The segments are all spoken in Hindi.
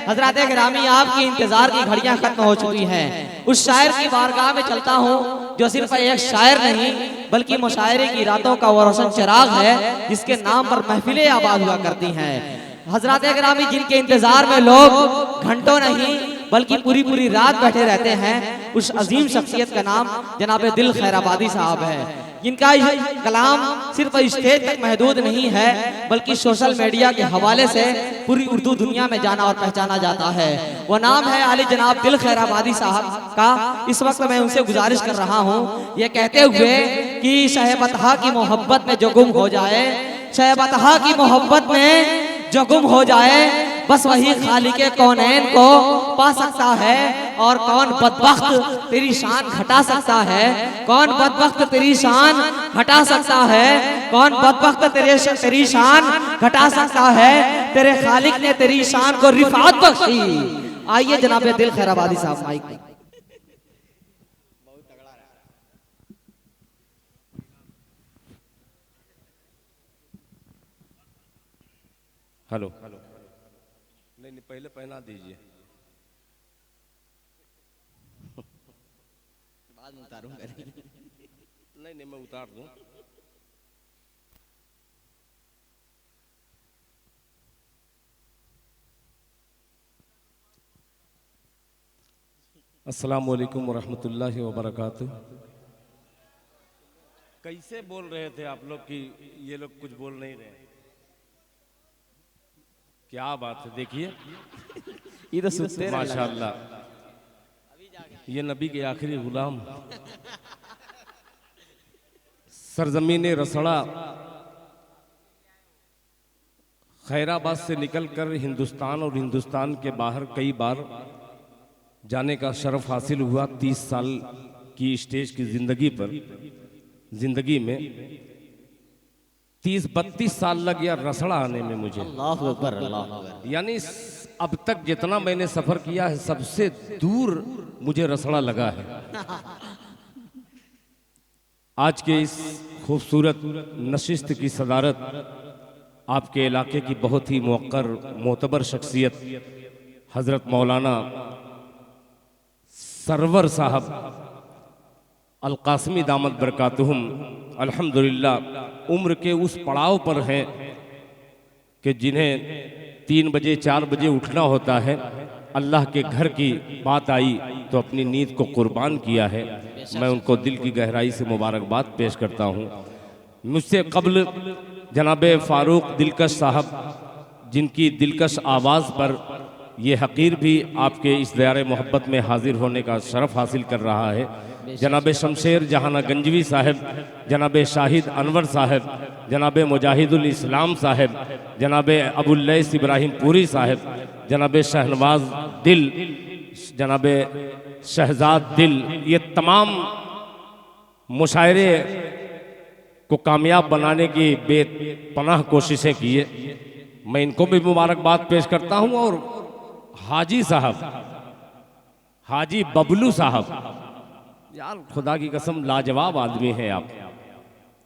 हजरत गिरामी आपकी इंतजार की घड़ियां खत्म हो चुकी हैं। उस शायर की बारगाह में चलता हूँ जो सिर्फ एक शायर नहीं बल्कि मुशायरे की रातों का वो रोशन चिराग है जिसके नाम पर महफिलें आबाद हुआ करती हैं। हजरत गिरामी जिनके इंतजार में लोग घंटों नहीं बल्कि पूरी पूरी रात बैठे रहते हैं, उस अजीम शख्सियत का नाम जनाब दिल खैराबादी साहब है, जिनका कलाम सिर्फ स्टेज तक महदूद नहीं है बल्कि सोशल मीडिया के हवाले से पूरी उर्दू दुनिया में जाना और पहचाना जाता है। वो नाम है आली जनाब दिल खैराबादी साहब का। इस वक्त मैं उनसे गुजारिश कर रहा हूँ ये कहते हुए कि शहबतहा की मोहब्बत में जो गुम हो जाए, शहबतहा की मोहब्बत में जो गुम हो जाए, बस वही खालिके कौनैन को पा सकता है। और कौन बदबख्त तेरी शान घटा सकता है, कौन बदबख्त तेरी शान घटा सकता है, कौन बदबख्त तेरी शान घटा सकता है। तेरे खालिक ने तेरी शान को रिफात बख्शी। आइए जनाब दिल खैराबादी साहब माइक। हेलो। नहीं पहले पहना दीजिए, बाद में उतारूंगा। नहीं मैं उतार दूं। अस्सलामु अलैकुम वरहमतुल्लाहि वबरकातुह। कैसे बोल रहे थे आप लोग कि ये लोग कुछ बोल नहीं रहे? क्या बात है, देखिए ये तो सुनते माशाअल्लाह, ये नबी के आखिरी गुलाम सरजमीन रसड़ा खैराबाद से निकलकर हिंदुस्तान और हिंदुस्तान के बाहर कई बार जाने का शरफ हासिल हुआ। 30 साल की स्टेज की जिंदगी में 30-32 साल लग गया रसड़ा आने में मुझे। अल्लाह अकबर, अल्लाह अकबर। यानी अब तक जितना मैंने सफर किया है सबसे दूर मुझे रसड़ा लगा है। आज के इस खूबसूरत नशिस्त की सदारत आपके इलाके की बहुत ही मुवक्कर मोतबर शख्सियत हजरत मौलाना सरवर साहब अलकासमी दामत बरकातुहुम अल्हम्दुलिल्लाह उम्र के उस पड़ाव पर हैं कि जिन्हें 3 बजे 4 बजे उठना होता है। अल्लाह के घर की बात आई तो अपनी नींद को कुर्बान किया है। मैं उनको दिल की गहराई से मुबारकबाद पेश करता हूँ। मुझसे कब्ल जनाबे फारूक दिलकश साहब, जिनकी दिलकश आवाज़ पर ये हकीर भी आपके इस दायरे मोहब्बत में हाजिर होने का शरफ हासिल कर रहा है। जनाब शमशेर जहाना गंजवी साहब, जनाब शाहिद अनवर साहब, जनाब मुजाहिदुल इस्लाम साहब, जनाब अबुल्लैस इब्राहिम पूरी साहब, जनाब शहनवाज दिल, जनाब शहजाद दिल, ये तमाम मुशायरे को कामयाब बनाने की बेपनाह कोशिशें किए। मैं इनको भी मुबारकबाद पेश करता हूँ। और हाजी साहब, हाजी बबलू साहब, यार खुदा की कसम लाजवाब आदमी हैं आप।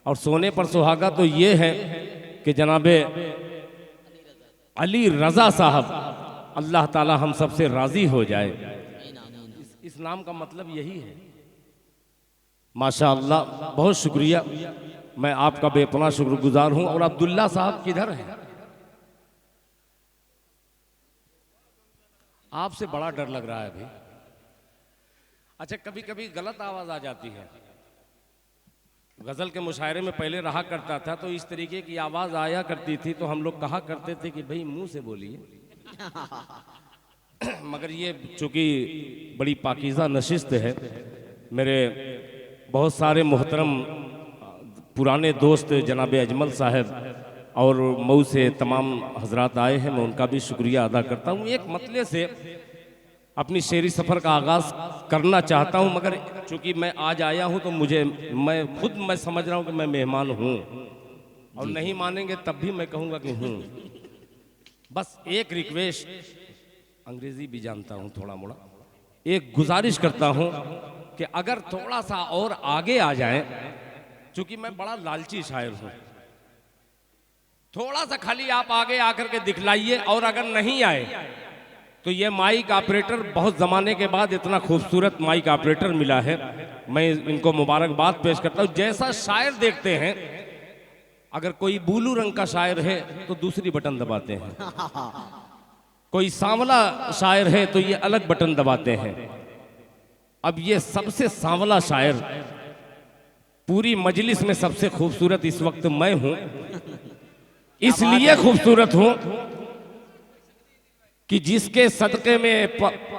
और सोने पर सुहागा तो ये है कि जनाबे अली रजा साहब, अल्लाह ताला हम सबसे राजी हो जाए। इस नाम का मतलब यही है। माशाअल्लाह, बहुत शुक्रिया, मैं आपका बेपनाह शुक्रगुजार हूं। और अब्दुल्ला साहब किधर हैं? आपसे बड़ा डर लग रहा है अभी। अच्छा, कभी कभी गलत आवाज आ जाती है। गजल के मुशायरे में पहले रहा करता था तो इस तरीके की आवाज आया करती थी तो हम लोग कहा करते थे कि भाई मुंह से बोलिए। मगर ये चूंकि बड़ी पाकीज़ा नशिस्त है, मेरे बहुत सारे मोहतरम पुराने दोस्त जनाब अजमल साहब और मऊ से तमाम हजरात आए हैं, मैं उनका भी शुक्रिया अदा करता हूँ। एक मतले से अपनी शेरी सफ़र का आगाज़ करना चाहता हूँ, मगर चूंकि मैं आज आया हूँ तो मैं समझ रहा हूँ कि मैं मेहमान हूँ और नहीं मानेंगे तब भी मैं कहूँगा कि हूँ। बस एक रिक्वेस्ट, अंग्रेज़ी भी जानता हूँ थोड़ा मोड़ा, एक गुजारिश करता हूँ कि अगर थोड़ा सा और आगे आ जाए, चूंकि मैं बड़ा लालची शायर हूँ, थोड़ा सा खाली आप आगे आकर के दिखलाइए। और अगर नहीं आए तो ये माइक ऑपरेटर बहुत ज़माने के बाद इतना खूबसूरत माइक ऑपरेटर मिला है, मैं इनको मुबारकबाद पेश करता हूँ। जैसा शायर देखते हैं, अगर कोई ब्लू रंग का शायर है तो दूसरी बटन दबाते हैं, कोई सांवला शायर है तो ये अलग बटन दबाते हैं। अब ये सबसे सांवला शायर, पूरी मजलिस में सबसे खूबसूरत इस वक्त मैं हूं। इसलिए खूबसूरत हूं कि जिसके सदक़े में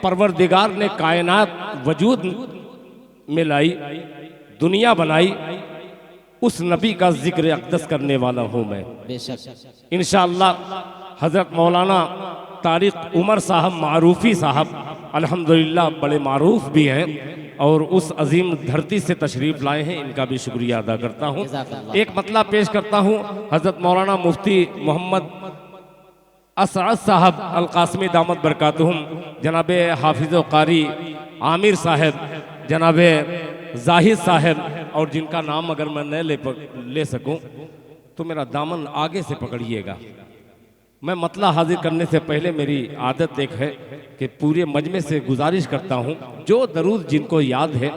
परवरदिगार ने कायनात वजूद में लाई, दुनिया बनाई, उस नबी का जिक्र अक़दस करने वाला हूं मैं। बेशक इंशाअल्लाह हज़रत मौलाना तारिक उमर साहब मारूफी साहब अल्हम्दुलिल्लाह बड़े मारूफ भी हैं और उस अजीम धरती से तशरीफ़ लाए हैं, इनका भी शुक्रिया अदा करता हूँ। एक मतला पेश करता हूँ। हज़रत मौलाना मुफ्ती मोहम्मद असअद साहब अल-कासमी दामत बरकातुहुम, जनाब हाफिज़ कारी आमिर साहब, जनाब जाहिद साहब, और जिनका नाम अगर मैं न ले सकूं तो मेरा दामन आगे से पकड़िएगा। मैं मतला हाजिर करने से पहले मेरी आदत एक है कि पूरे मजमे से गुजारिश करता हूँ, जो दरूद जिनको याद है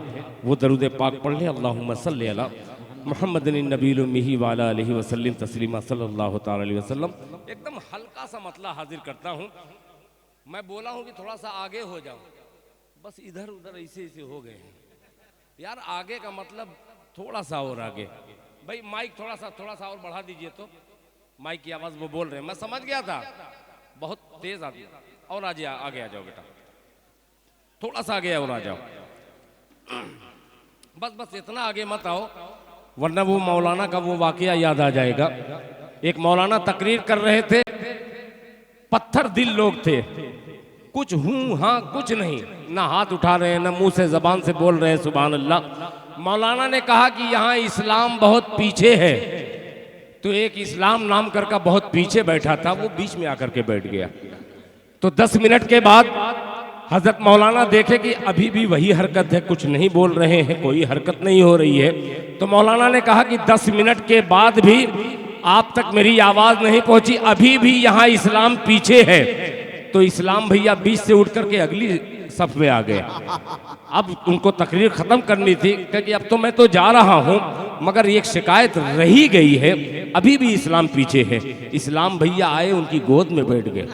वो दरूद पाक पढ़ लें। अल्लाहुम्मा सल्ली अला मुहम्मदिन नबील उम्मी व अला आलिहि वसल्लम तस्लीमा सल्लल्लाहु तआला अलैहि वसल्लम। एकदम हल्का सा मतला हाजिर करता हूँ। मैं बोला हूँ कि थोड़ा सा आगे हो जाओ, बस इधर उधर ऐसे ऐसे हो गए हैं यार। आगे का मतलब थोड़ा सा और आगे। भाई माइक थोड़ा सा और बढ़ा दीजिए तो माइक की आवाज़ वो बोल रहे हैं, मैं समझ गया था बहुत तेज आती है। और आगे आ जाओ बेटा, थोड़ा सा आगे और आ जाओ, बस इतना आगे मत आओ वरना वो मौलाना का वो वाकया याद आ जाएगा। एक मौलाना तकरीर कर रहे थे, पत्थर दिल लोग थे, कुछ हूं हाँ कुछ नहीं, ना हाथ उठा रहे हैं ना मुंह से जबान से बोल रहे हैं सुभान अल्लाह। मौलाना ने कहा कि यहाँ इस्लाम बहुत पीछे है, तो एक इस्लाम नाम कर का बहुत पीछे बैठा था, वो बीच में आकर के बैठ गया। तो 10 मिनट के बाद हजरत मौलाना देखे कि अभी भी वही हरकत है, कुछ नहीं बोल रहे हैं, कोई हरकत नहीं हो रही है। तो मौलाना ने कहा कि 10 मिनट के बाद भी आप तक मेरी आवाज नहीं पहुंची, अभी भी यहाँ इस्लाम पीछे है। तो इस्लाम भैया बीच से उठ करके अगली सफ में आ गए। अब उनको तकरीर खत्म करनी थी क्योंकि अब तो मैं तो जा रहा हूं, मगर एक शिकायत रही गई है, अभी भी इस्लाम पीछे है। इस्लाम भैया आए, उनकी गोद में बैठ गए।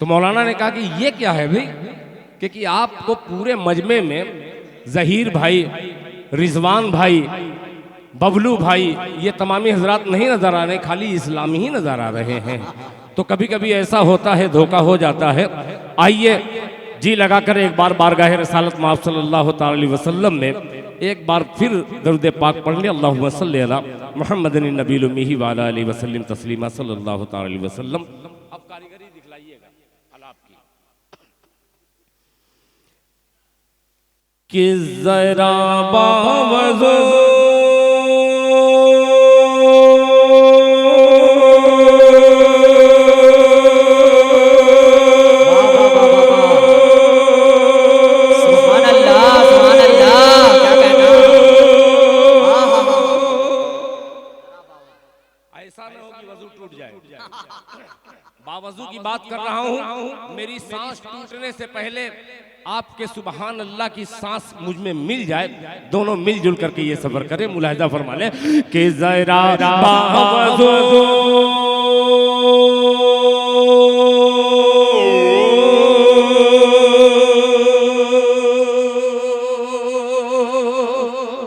तो मौलाना ने कहा कि ये क्या है भाई, क्योंकि आपको पूरे मजमे में जहीर भाई, रिजवान भाई, बबलू भाई, ये तमामी हजरात नहीं नजर आ रहे, खाली इस्लामी ही नजर आ रहे हैं। तो कभी कभी ऐसा होता है, धोखा हो जाता है। आइए जी लगाकर एक बार बारगाह रसालत माफ सल्लल्लाहु ताला अलैहि वसल्लम में एक बार फिर दरूद पाक पढ़ लें। अल्लाहुम्मा सल्ली अला मुहम्मदिन नबील उम्मी व अला आलिहि वसल्लम तस्लीमा सल्लल्लाहु ताला अलैहि वसल्लम। अब कारीगरी दिखलाइएगा अलाप की कि जरा बावज़ो बावजू की बात कर रहा हूं। मेरी सांस टूटने से पहले आपके सुबहान अल्लाह की सांस मुझ में मिल जाए, दोनों मिलजुल करके ये सफर करें। मुलाहिजा फरमा ले कि जरा बावजू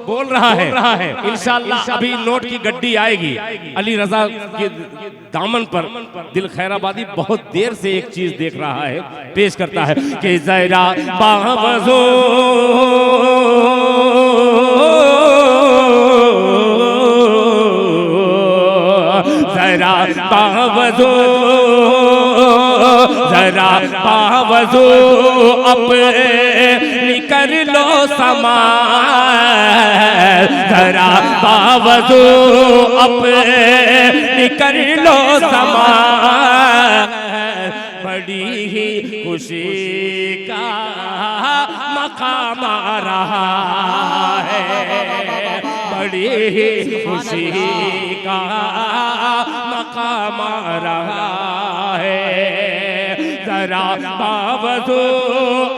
बोल रहा है। इंशाअल्लाह अभी नोट की गड्डी आएगी अली रजा के दामन पर। दिल खैराबादी बहुत देर से एक चीज देख रहा है, पेश करता है कि जरा बावज़ो जरा बावज़ो जरा बावज़ो अपनी कर लो समा, जरा बावज़ो अपनी कर लो समा। बड़ी ही खुशी का मकाम आ रहा है, बड़ी ही खुशी का मकाम आ रहा है। जरा बावजू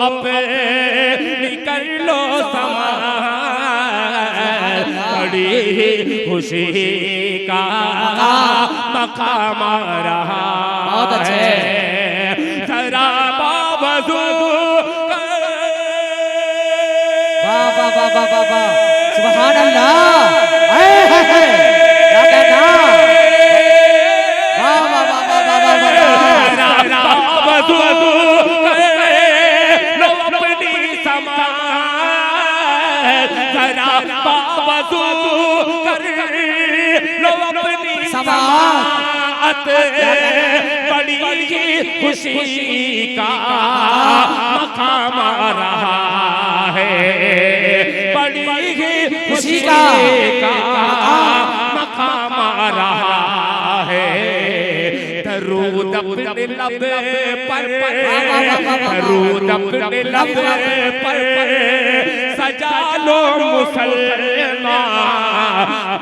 अपनी कर लो समार, बड़ी खुशी का मकाम रहा है, जरा बावजू। सुभान अल्लाह, क्या कहना, समाअत बड़ी खुशी का मकाम रहा है, बड़ी खुशी का मकाम रहा है। दरूद अपने लब पर, दरूद अपने लब पर सजा लो मुसलमान,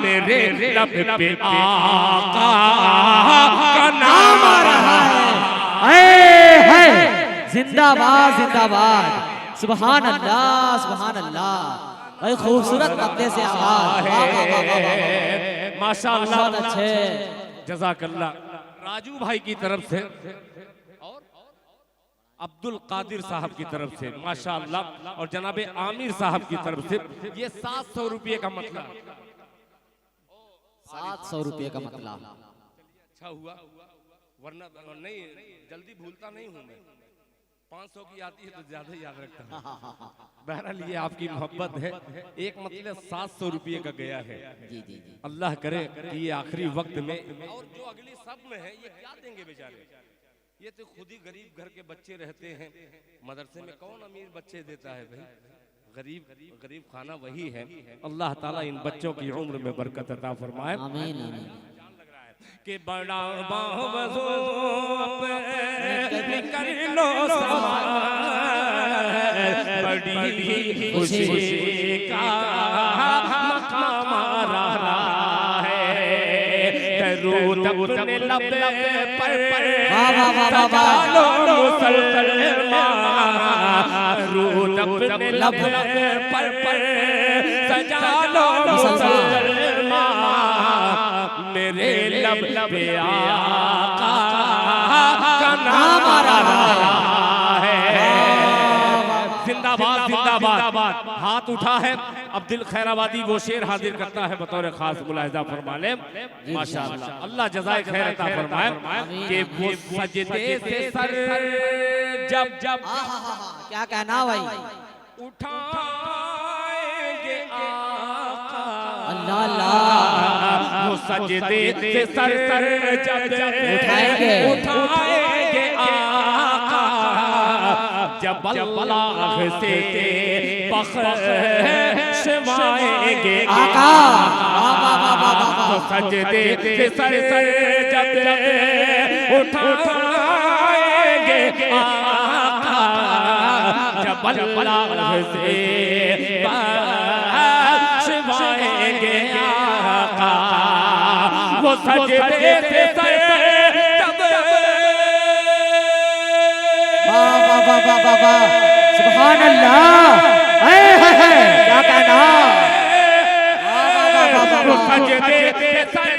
मेरे लब पे आका का नाम रहा है। जिंदाबाद जिंदाबाद, सुभान अल्लाह सुभान अल्लाह। भाई खूबसूरत मद्दे से आवाज, माशाअल्लाह, बहुत अच्छे। जज़ाकल्लाह। राजू भाई की तरफ से और अब्दुल कादिर साहब की तरफ से माशाअल्लाह, और जनाबे आमिर साहब की तरफ से ये 700 रुपये का मतलब, 700 रुपये का मतलब। अच्छा हुआ, वरना नहीं जल्दी भूलता नहीं हूँ मैं, 500 की आती है तो ज्यादा याद रखता हूँ। बहरहाल ये आपकी मोहब्बत है, एक मतलब 700 रुपये का गया है। जी जी जी, अल्लाह करे कि ये आखिरी वक्त में, और जो अगली सब में है ये क्या देंगे बेचारे, ये तो खुद ही गरीब घर के बच्चे रहते हैं, मदरसे में कौन अमीर बच्चे देता है भाई, गरीब गरीब खाना वही है। अल्लाह ताला इन बच्चों की उम्र में बरकत अता फरमाए, आमीन आमीन। कि बड़ा बावजू कर लो समार, बड़ी खुशी का मकाम रहा है। दरूद अपने लब पर सजा लो मुसलमान, दरूद अपने लब पर सजा लो मुसलमान, मेरे लब पे आका का नाम रहा है। जिंदाबाद जिंदाबाद। हाथ उठा है अब्दुल खैराबादी, वो शेर हाजिर करता है बतौर खास मुलाहिजा फरमा ले। माशाअल्लाह, अल्लाह जज़ाए खैर अता फरमाए कि वो सजदे से सर जब जब क्या कहना भाई, उठाएंगे आका, अल्लाह अल्लाह, वो सजदे से सर जब उठाएंगे आका, जब अल्लाह से बख्शवाएंगे आका, वो सजदे से सर जब उठाएंगे आका, जब अल्लाह से बख्शवाएंगे आका, वो सजदे से सर जब। सुभान अल्लाह, क्या कहना, वो सजदे से सर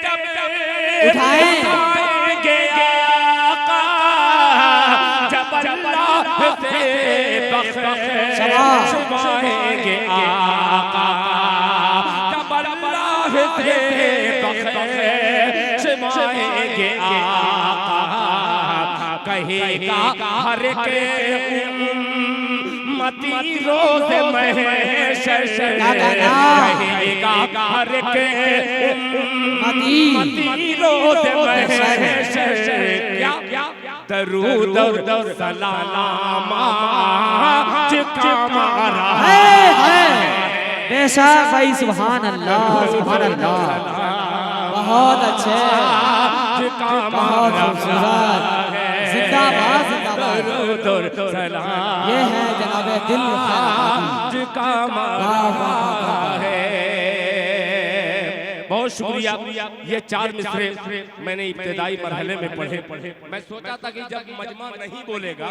जब उठाएंगे आका, जब अल्लाह से बख्शवाएंगे आका, जब अल्लाह से बख्शवाएंगे आका, कहेगा हर के उम्मती रोज़ महशर, कहेगा हर के उम्मती रोज़ महशर, क्या दरूद और सलाम आज का मारा है। बेशक भाई, सुभान अल्लाह सुभान अल्लाह, बहुत अच्छे, बहुत खूबसूरत। जिंदाबाद जिंदाबाद, ये है जनाबे दिल आज का मारा है। बहुत शुक्रिया। ये 4 मिसरे मैंने इब्तिदाई मरहले में पढ़े। मैं सोचा था कि जब मजमा नहीं बोलेगा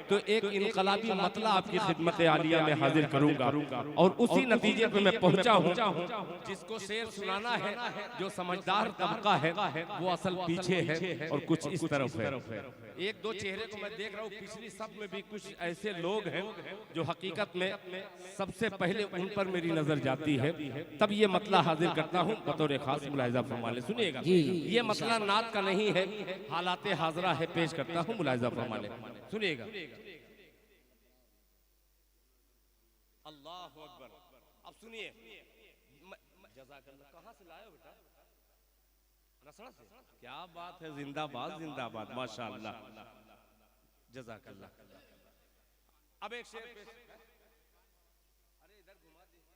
तो एक इनकलाबी मतला आपकी खिदमत आलिया में हाजिर करूंगा, और उसी नतीजे पे मैं पहुंचा हूं। जिसको शेर सुनाना है, जो समझदार तबका है, वो असल पीछे है और कुछ इस तरफ है। एक दो चेहरे को मैं देख रहा हूँ, पिछली सब में भी कुछ ऐसे लोग हैं जो हकीकत में सबसे पहले उन पर मेरी नजर जाती है। तब ये मतला हाजिर करता हूँ बतौर खास मुलाहिजा फरमा ले। सुनिएगा, ये मतला नात का नहीं है, हालात हाजरा है, पेश करता हूँ, मुलाहिजा फरमा ले। सुनिएगा। अल्लाहु अकबर। अब सुनिए, जज़ाकल्लाह। कहाँ से लाए हो बेटा? रसड़ा से। क्या बात है, जिंदाबाद जिंदाबाद, माशाअल्लाह, जज़ाकल्लाह। अब एक शेर पेश। अरे इधर घुमा दीजिए।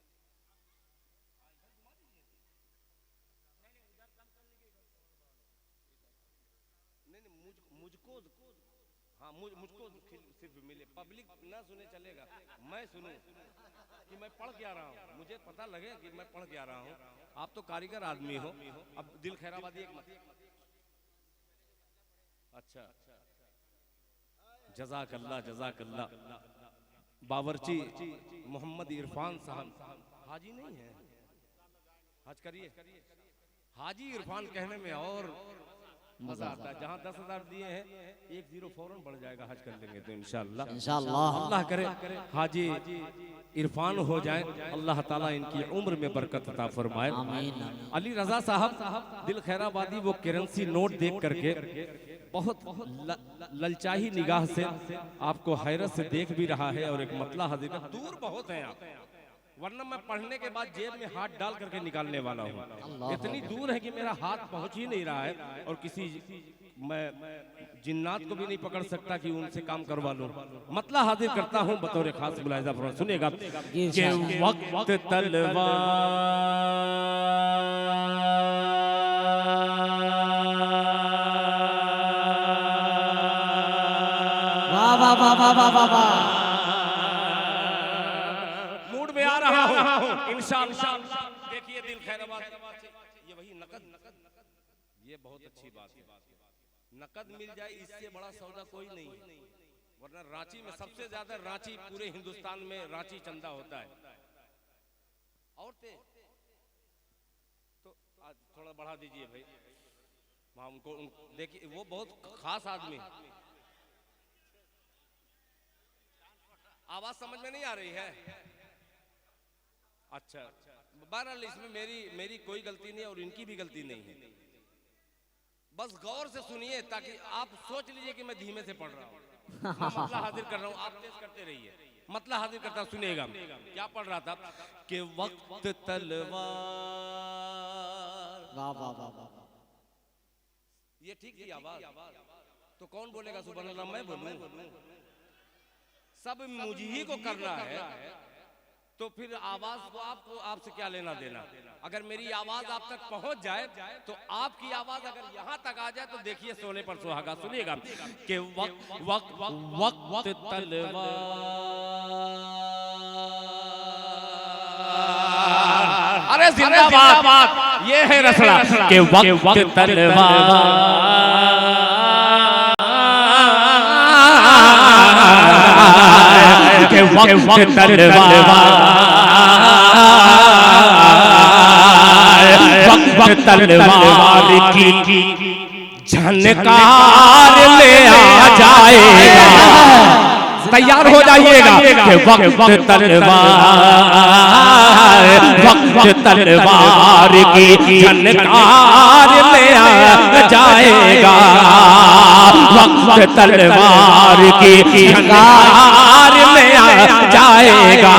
नहीं, मुझको हाँ, मुझको सिर्फ मिले, पब्लिक ना सुने चलेगा, मैं सुनूं कि मैं पढ़ क्या रहा हूँ, मुझे पता लगे कि मैं पढ़ क्या रहा हूँ। आप तो कारीगर आदमी हो। अब दिल खैराबादी एक मत। अच्छा, जज़ाकल्लाह जज़ाकल्लाह। बावर्ची मोहम्मद इरफान साहब हाजी नहीं है, हज करिए। हाजी इरफान कहने में और मजा आता है। जहाँ 10,000 दिए हैं, 1-0 फौरन बढ़ जाएगा, हज कर लेंगे तो इंशाअल्लाह। अल्लाह करे हाजी इरफान हो जाए, अल्लाह ताला इनकी उम्र में बरकत अता फरमाए। अली रजा साहब दिल खैराबादी वो करेंसी नोट देख करके बहुत ललचाही निगाह से आपको हैरत से देख भी रहा है, और एक मतला हाजिर कर। दूर बहुत है आप, वरना मैं पढ़ने के बाद जेब में हाथ डाल करके निकालने वाला हूँ। इतनी दूर है कि मेरा हाथ पहुंच ही नहीं रहा है, और किसी मैं जिन्नात को भी नहीं पकड़ सकता कि उनसे काम करवा लूं। मतला हाजिर करता हूं बतौर खास मुलाहिजा फरमा। सुनिएगा कि वक्त तलवार मूड में आ रहा हूं इंशाअल्लाह। देखिए दिल खैराबाद, ये वही नकद, ये बहुत अच्छी बात है। नकद मिल जाए, इससे बड़ा सौदा कोई नहीं है। वरना रांची में सबसे ज्यादा, रांची पूरे हिंदुस्तान में रांची चंदा होता है। औरतें तो आज थोड़ा बढ़ा दीजिए भाई, वहां उनको देखिए, वो बहुत खास आदमी। आवाज समझ में नहीं आ रही है? अच्छा, बहरहाल इसमें मेरी कोई गलती नहीं है और इनकी भी गलती नहीं है। बस गौर से सुनिए, ताकि आप सोच लीजिए कि मैं धीमे से पढ़ रहा हूँ। मैं मतला हाजिर कर रहा हूँ, आप तेज करते रहिए। मतला हाजिर करता, सुनिएगा क्या पढ़ रहा था कि वक्त तलवार। वाह वाह वाह वाह। ये ठीक थी आवाज? तो कौन बोलेगा सुभान अल्लाह? मैं बोलूं? सब मुझे ही को करना है, तो फिर आवाज को आपसे क्या लेना देना? अगर मेरी आवाज आप तक पहुंच जाए तो आपकी आवाज अगर यहां तक आ जाए तो देखिए सोने पर सुहागा। सुनिएगा कि वक्त तलवार। अरे जिंदाबाद, ये है रसड़ा कि वक्त तलवार के वक्त तलवार, वक्त तलवार की झनकार ले आ जाएगा। तैयार हो जाइएगा कि वक्त तलवार, वक्त तलवार की झनकार ले आ जाएगा। वक्त तलवार की झनकार ले आ जाएगा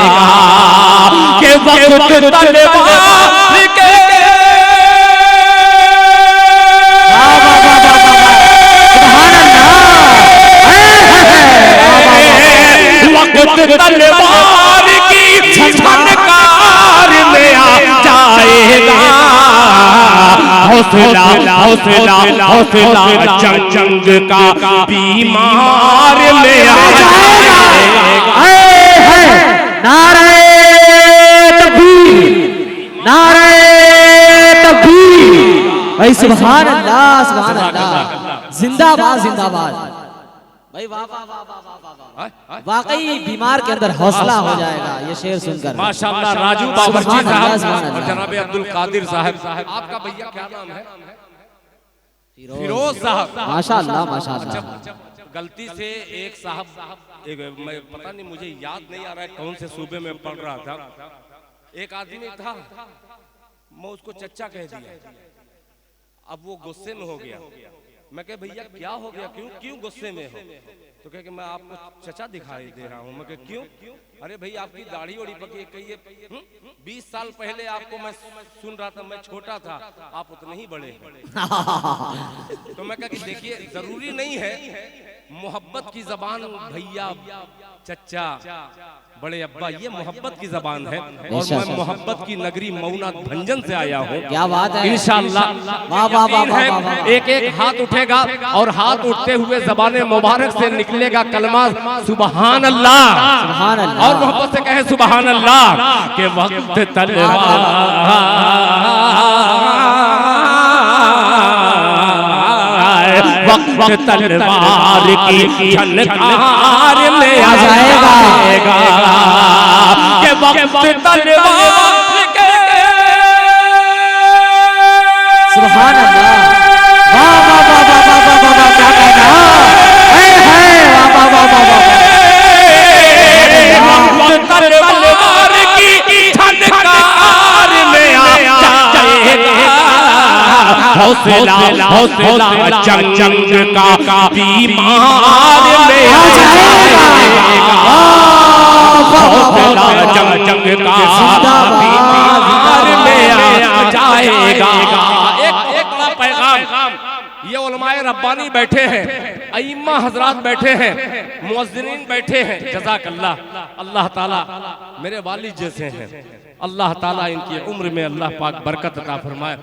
कि वक्त तलवार के वक्त तलवार की झनकार ले आ जाएगा। हौसला हौसला हौसला जंग का बीमार ले आ जाएगा। नारे तकबीर, नारे तकबीर। भाई सुभान अल्लाह सुभान अल्लाह, जिंदाबाद जिंदाबाद भाई, वाह वाह वाह वाह वाह, वाकई बीमार के अंदर हौसला हो जाएगा ये शेर सुनकर। माशाअल्लाह राजू बावर्ची साहब और जनाब अब्दुल कादिर साहब, आपका भैया क्या नाम है? फिरोज साहब, माशाअल्लाह माशाअल्लाह। गलती से एक साहब, मैं पता नहीं, मुझे याद नहीं आ रहा है कौन से सूबे में पढ़ रहा था, एक आदमी था, मैं उसको चच्चा कह दिया। अब वो गुस्से में हो गया। मैं कह भैया क्या हो गया, क्यों गुस्से में हो? तो कह कि मैं आपको चचा दिखाई दे रहा हूँ। मैं कह क्यों? अरे भाई आपकी दाढ़ी ओढ़ी पकी, कहिए 20 साल पहले आपको मैं सुन रहा था, मैं छोटा था, आप उतने ही बड़े हैं। तो मैं कह कि देखिए जरूरी नहीं है, मोहब्बत की जबान भैया, चच्चा, बड़े अब्बा, ये मोहब्बत की जबान है। और मैं मोहब्बत की नगरी मऊना भंजन से आया हूँ। क्या बात है, इंशाअल्लाह एक एक हाथ उठेगा और हाथ उठते हुए ज़बान मुबारक से निकलेगा कलमा सुबहान अल्लाह, सुभान अल्लाह, और मोहब्बत से कहे सुबहान अल्लाह के वक्त तलवार वक्त तलवार की झनकार में आ जाएगा के वक्त तलवार के। सुभान अल्लाह, वाह वाह वाह वाह वाह वाह वाह, क्या कहना है, वाह वाह वाह वाह वाह, वक्त तलवार की झनकार में आ जाएगा, हौसला हौसला जंग जंग का बीमार में आ जाएगा, हौसला जंग जंग का बीमार में आ जाएगा। एक बड़ा पैगाम, ये उलमाए रब्बानी बैठे हैं, अइम्मा हजरात बैठे हैं, मुअज्जिनीन बैठे हैं, जज़ाकल्लाह। अल्लाह ताला मेरे वालिद जैसे हैं, अल्लाह ताला इनकी उम्र में अल्लाह पाक बरकत अता फरमाए।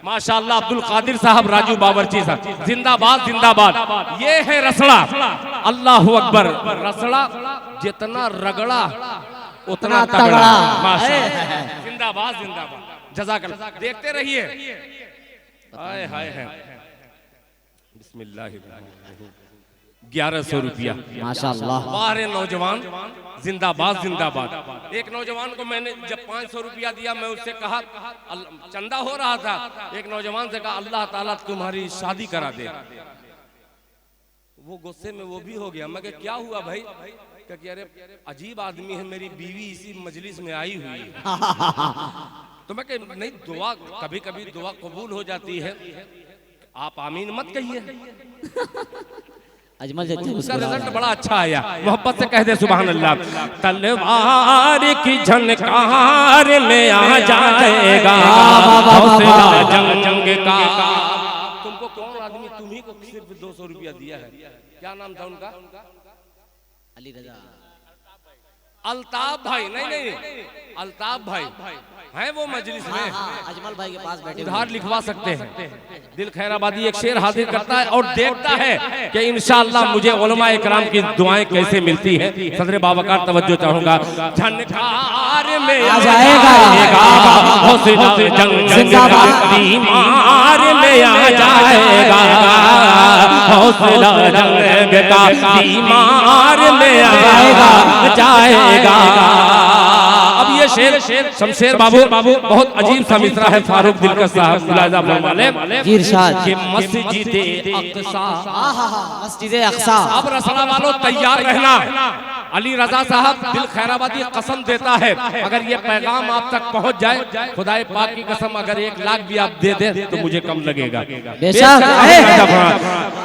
माशाअल्लाह अब्दुल कादिर साहब, राजू बावर्ची साहब, जिंदाबाद जिंदाबाद। ये है रसड़ा, अल्लाह अकबर। रसड़ा जितना रगड़ा उतना तगड़ा, माशाअल्लाह, जिंदाबाद जिंदाबाद, जज़ाकल्लाह। देखते रहिए। हाय हाय हाय, बिस्मिल्लाह, 1100 रुपया, माशाअल्लाह। बाहर नौजवान, जिंदाबाद जिंदाबाद। एक नौजवान को मैंने जब 500 रुपया दिया, मैं उससे कहा, चंदा हो रहा था, एक नौजवान से कहा अल्लाह ताला तुम्हारी शादी करा दे। वो गुस्से में वो भी हो गया। मैं क्या हुआ भाई? कि अरे अजीब आदमी है, मेरी बीवी इसी मजलिस में आई हुई है। तो मैं नहीं, दुआ कभी कभी दुआ कबूल हो जाती है, आप आमीन मत कहिए। अजमल से उसका रिजल्ट बड़ा अच्छा आया। मोहब्बत से कह दे सुभान अल्लाह। तलवार की झनकार में आ जाएगा, हौसला जंग जंग का। तुमको कौन आदमी, तुम्ही को सिर्फ 200 रुपया दिया है, क्या नाम था उनका? अली रजा, अल्ताफ भाई। नहीं, अल्ताफ भाई हैं वो मजलिस में, अजमल भाई के पास बैठे, उधार लिखवा सकते हैं। दिल खैराबादी एक शेर हाजिर करता है और देखता है कि इंशाअल्लाह मुझे उलमा इकराम की दुआएं कैसे मिलती है। सदर बावकार तवज्जो चाहूंगा। झनकार में आ जाएगा, हौसला जंग जंग का बीमार में आ जाएगा, हौसला जंग का बीमार में आ जाएगा। अब ये शेर शमशेर बाबू बहुत अजीब सा मिसरा है, फारूक दिलकश साहब मुलाजा फरमाने कि मस्जिदे अक्सा, मस्जिदे अक्सा। अब रसला वालों तैयार रहना। अली रजा साहब दिल खैराबादी कसम देता है, अगर ये पैगाम आप तक पहुंच जाए, खुदाए पाक की कसम, अगर 1 लाख भी आप दे दे तो मुझे कम लगेगा।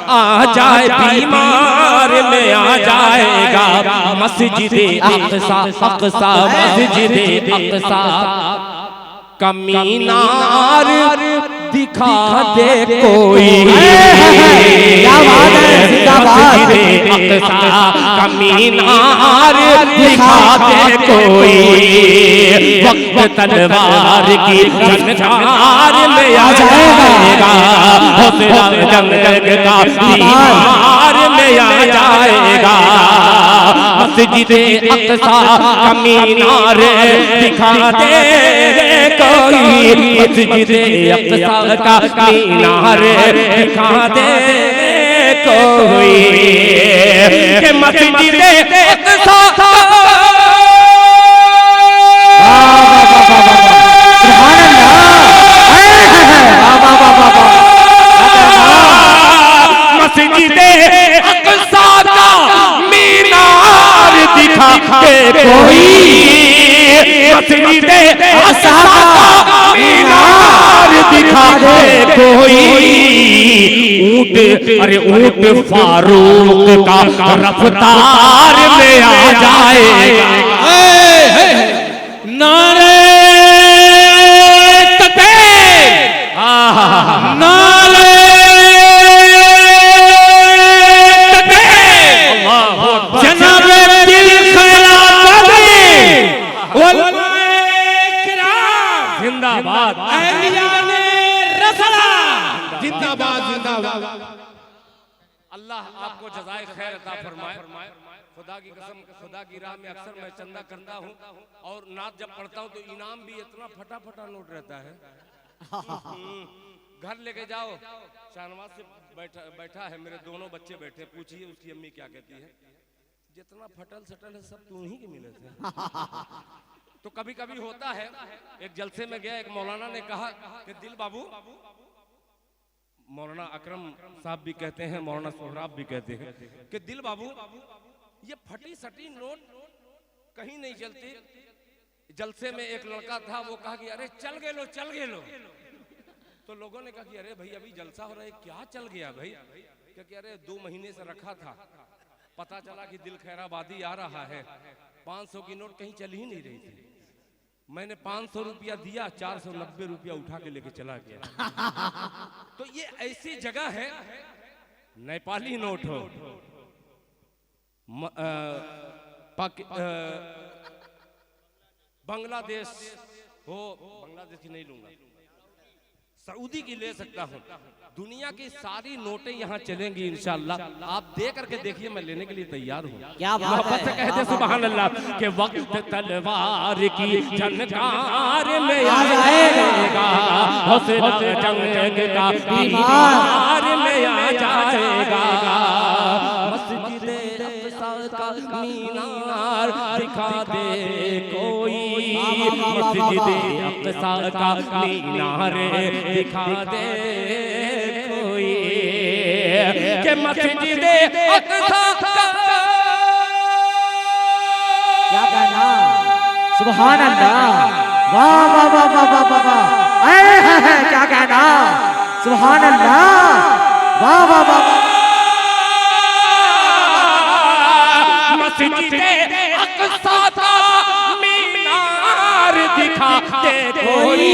आ जाए बीमार में आ जाएगा, मस्जिदे अक्सा, अक्सा मस्जिदे अक्सा का मीनार दिखा दे कोई, मस्जिदे अक्सा का मीनार दिखा दे कोई, वक्त तलवार की झनकार में आ जाएगा, हौसला जंग जंग का बीमार में आ जाएगा, मस्जिदे अक़सा का मीनार दिखा दे कोई, मस्जिदे अक़सा का मीनार दिखा दे कोई, के मस्जिदे अक़सा मस्जिदे अक़सा का मीनार दिखा दे कोई, मस्जिदे अक़सा का मीनार दिखा दे कोई, ऊंट अरे ऊंट फारूक का रफ्तार में आ जाएगा। नारे तकबीर, नारे जिंदाबाद, जिंदाबाद, जिंदाबाद। अल्लाह आपको जज़ाए खैर अता फरमाए। खुदा की कसम, खुदा की राह में अक्सर मैं चंदा करता हूँ और नात जब पढ़ता हूँ तो इनाम भी इतना फटा फटा नोट रहता है। घर लेके जाओ, शाहनवाज से बैठा है, मेरे दोनों बच्चे बैठे, पूछिए उसकी अम्मी क्या कहती है, जितना फटल सटल है सब तू ही के मिले थे। तो कभी कभी होता है, एक जलसे में गया, एक मौलाना ने कहा कि दिल बाबू, मौलाना अकरम साहब भी कहते हैं, मौलाना सोहराब भी कहते हैं कि दिल बाबू ये फटी सटी नोट कहीं नहीं चलती। जलसे में एक लड़का था, वो कहा कि अरे चल गे लो, चल गे लो। तो लोगों ने कहा कि अरे भाई अभी जलसा हो रहा है, क्या चल गया भाई? क्योंकि अरे 2 महीने से रखा था, पता चला कि दिल खैराबादी आ रहा है, 500 की नोट कहीं चल ही नहीं रही थी। मैंने 500 रुपया दिया, 490 रुपया उठा के लेके चला गया। तो ये ऐसी जगह है, नेपाली नोट हो, बांग्लादेश हो, बांग्लादेश की नहीं लूंगा, सऊदी की ले सकता हूँ, दुनिया की सारी नोटें यहाँ चलेंगी इंशाअल्लाह। आप दे करके देखिए, मैं लेने के लिए तैयार हूँ। क्या बात है? से कहते सुभान अल्लाह के वक्त तलवार की झनकार में आ जाएगा, हौसला जंग का बीमार में आ जाएगा, मस्जिदे अक़सा का मीनार दिखा दे कोई, मस्जिदे अक़सा का मीनार दिखा दे कोई, के मस्जिदे अक़सा का क्या कहना? सुभान अल्लाह, वाह वाह वाह वाह वाह वाह वाह, क्या कहना? सुभान अल्लाह, वाह वाह वाह। मस्जिदे अक़सा का मीनार दिखा दे कोई,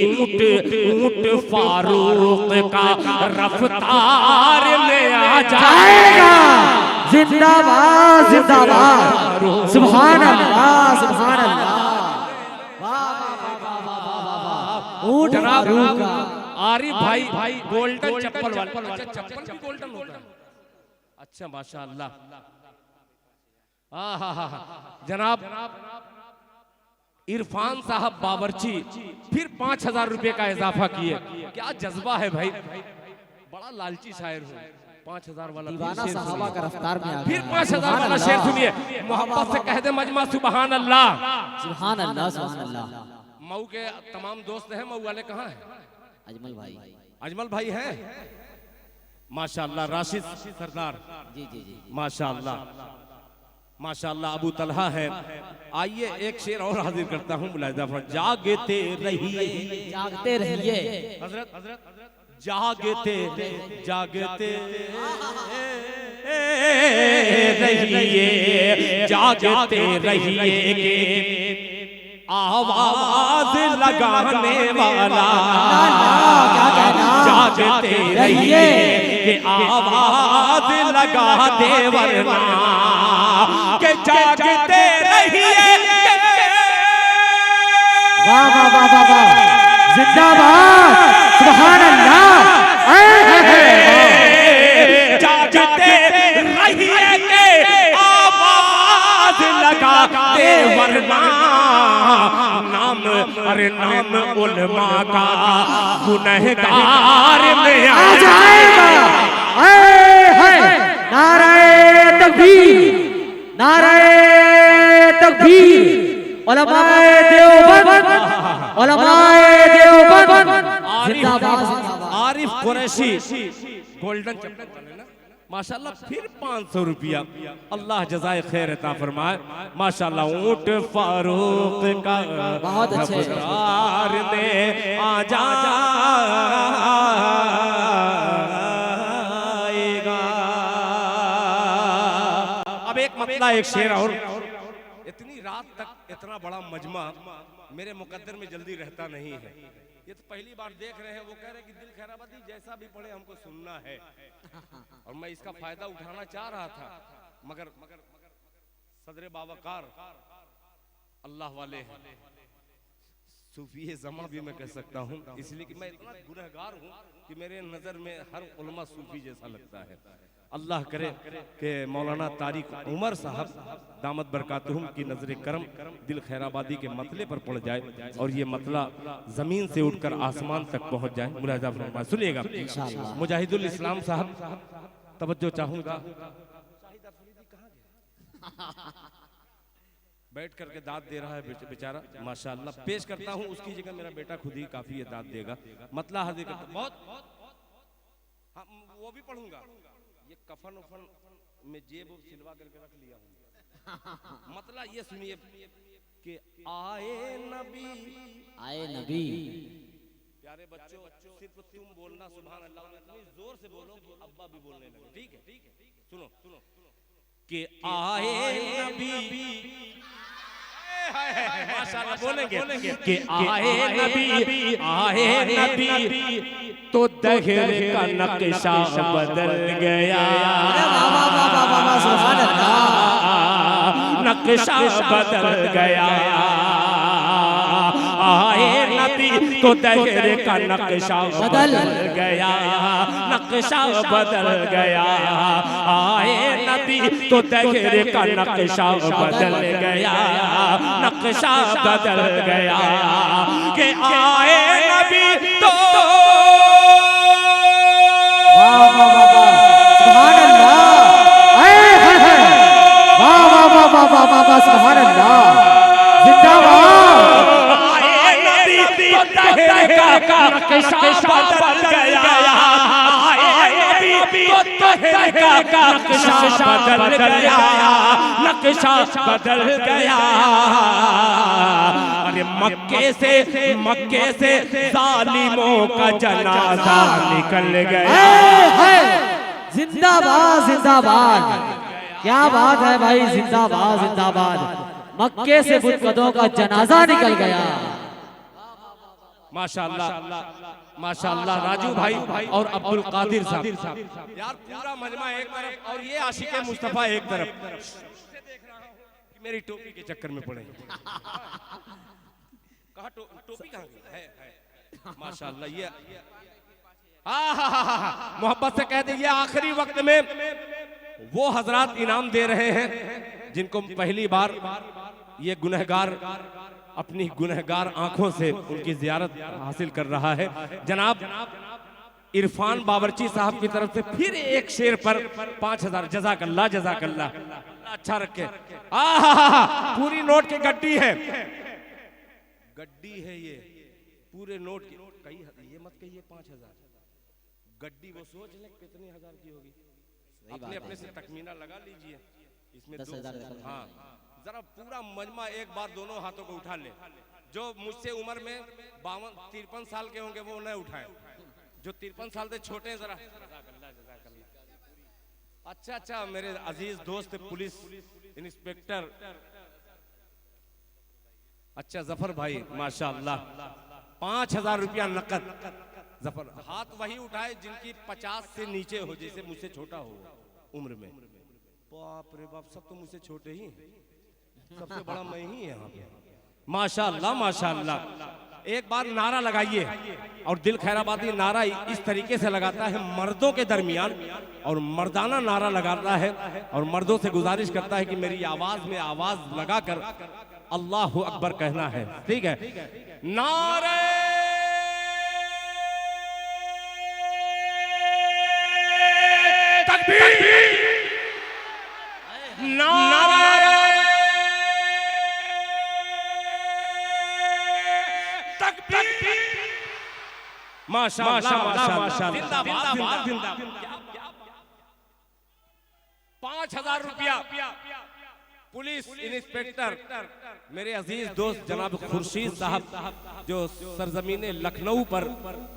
ऊंट फारूक का रफ्तार में आ जाएगा। जिंदाबाद, जिंदाबाद, सुभान अल्लाह, सुभान अल्लाह। ऊंट फारूक का आरिफ भाई गोल्डन चप्पल वाला, अच्छा चप्पल भी गोल्डन होता है, अच्छा माशाअल्लाह। जनाब इरफान साहब बावर्ची फिर 5000 रुपए का इजाफा किए, क्या जज्बा है भाई, बड़ा लालची शायर हूँ। 5000 वाला दीवाना सहाबा का रफ्तार में आ गया। फिर 5000 वाला शेर सुनिए, मोहब्बत से कह दे मजमा सुभान अल्लाह, सुभान अल्लाह, सुभान अल्लाह। मऊ के तमाम दोस्त हैं, मऊ वाले कहाँ हैं? अजमल भाई, अजमल भाई हैं माशाअल्लाह, राशिद सरदार जी जी जी, माशाअल्लाह माशाअल्लाह, अबू तलहा है। आइए एक शेर और हाजिर करता हूँ, मुलाहिदा फरमाइए। जागते रहिए, जागते रहिए, हजरत जागते जागते रहिए, जागते रहिए के आवाज लगाने वाला, जागते रहिए के आवाज लगा दे वरना, के जागते रहिए। वाह वाह वाह वाह वाह, जिंदाबाद, सुभान अल्लाह। जागते रहिए के आवाज दे वरना नाम, अरे नाम उलमा का गुनहगार में आ जाएगा। नाराए तकबीर, नाराए तकबीर, उलमाए देवबंद, उलमाए देवबंद जिंदाबाद। आरिफ कुरैशी गोल्डन चप्पल वाले ना, माशाल्लाह फिर 500 रुपया, अल्लाह जज़ाए खैर अता फरमाए। माशाल्लाह ऊंट फारूक का बहुत अच्छे दे आ जाएगा। अब एक मतला एक शेर और, इतनी रात तक इतना बड़ा मजमा मेरे मुकद्दर में जल्दी रहता नहीं है। ये तो पहली बार देख रहे हैं, वो कह रहे हैं कि दिल खैराबादी जैसा भी पड़े हमको सुनना है, और मैं इसका फायदा उठाना चाह रहा था, मगर सदरे बावकार अल्लाह वाले हैं, सूफी ज़मा भी मैं कह सकता हूँ, इसलिए कि मैं इतना गुनहगार हूँ कि मेरे नज़र में हर उलमा सूफी जैसा लगता है। अल्लाह करे कि मौलाना तारिक उमर साहब दामद बरकातहुम की नजर करम दिल खैराबादी के मतले पर पड़ जाए और ये मतला जमीन से उठकर आसमान तक पहुंच जाए। मुलाहिजा फरमाए, सुनिएगा मुजाहिदुल इस्लाम साहब, तवज्जो चाहूंगा। बैठ करके दाद दे रहा है बेचारा, माशाअल्लाह। पेश करता हूँ, उसकी जगह मेरा बेटा खुद ही काफी है दाद देगा। मतला हाजिर करता बहुत, हाँ वो भी पढ़ूंगा। ये कफन उफन में जेब सिलवा करके रख लिया हूँ। मतलब ये सुनिए कि आए नबी, आए नबी, प्यारे बच्चों सिर्फ तुम बोलना सुभान अल्लाह, इतनी जोर से बोलो कि अब्बा भी बोलने लगे, ठीक है? सुनो सुनो कि आए नबी, माशाअल्लाह बोलेंगे कि आए नबी तो दहर का नक्शा बदल गया, नक्शा बदल गया। आए नबी तो दहर का नक्शा बदल गया, नक्शा बदल गया। आए नबी तो दहर का नक्शा बदल गया, नक्शा बदल गया। कि आए नबी तो सुभान अल्लाह, वाह सुभान अल्लाह, जिंदाबाद। आए नबी तो दहर का नक्शा बदल गया, आए नबी तो दहर का नक्शा बदल गया, नक्शा बदल गया। अरे मक्के से जालिमों का जनाजा निकल गया। जिंदाबाद जिंदाबाद, क्या बात है भाई, जिंदाबाद जिंदाबाद। मक्के से बुतकदों का जनाजा निकल गया। माशाअल्लाह माशाअल्लाह। राजू भाई और अब्दुल कादिर साहब, यार पूरा मजमा एक तरफ और ये आशिक मुस्तफा एक तरफ। देख रहा हूं कि मेरी टोपी के चक्कर में पड़े। कहाँ टोपी कहाँ गई है? माशाअल्लाह। ये मोहब्बत से कह दीजिए, आखिरी वक्त में वो हजरात इनाम दे रहे हैं जिनको पहली बार ये गुनहगार अपनी गुनहगार आंखों से उनकी जियारत हासिल कर रहा है। जनाब इरफान बावर्ची साहब की तरफ से फिर एक शेर पर 5000। जज़ाकल्लाह जज़ाकल्लाह, अच्छा रखे। पूरी नोट की गड्डी है, गड्डी है ये पूरे नोट की। कई ये मत कहिए 5000 गड्डी, वो सोच ले कितने हजार की होगी। अपने अपने से तखमीना लगा लीजिए। इसमें 10,000। हाँ जरा पूरा मजमा एक बार दोनों हाथों को उठा ले। जो मुझसे उम्र में 52-53 साल के होंगे वो न उठाएं, जो 53 साल से छोटे हैं जरा। अच्छा मेरे अजीज दोस्त पुलिस इंस्पेक्टर, अच्छा जफर भाई माशाअल्लाह, 5000 रुपया नकद। जफर हाथ वही उठाए जिनकी 50 से नीचे हो, जैसे मुझसे छोटा हो उम्र में। बाप रे बाप, सब तो मुझसे छोटे ही हैं, सबसे बड़ा मैं ही यहाँ पे। माशाअल्लाह माशाअल्लाह। एक बार नारा लगाइए। और दिल खैराबादी नारा इस तरीके से लगाता है मर्दों के दरमियान, और मर्दाना नारा लगाता है, और मर्दों से गुजारिश करता है कि मेरी आवाज में आवाज लगाकर अल्लाह अकबर कहना है। ठीक है, नारे तकबीर, नारे तकबीर, माशाअल्लाह माशाअल्लाह, जिंदाबाद जिंदाबाद। 5,000 रुपया पुलिस इंस्पेक्टर मेरे अजीज दोस्त जनाब खुर्शीद साहब, जो सरजमीन लखनऊ पर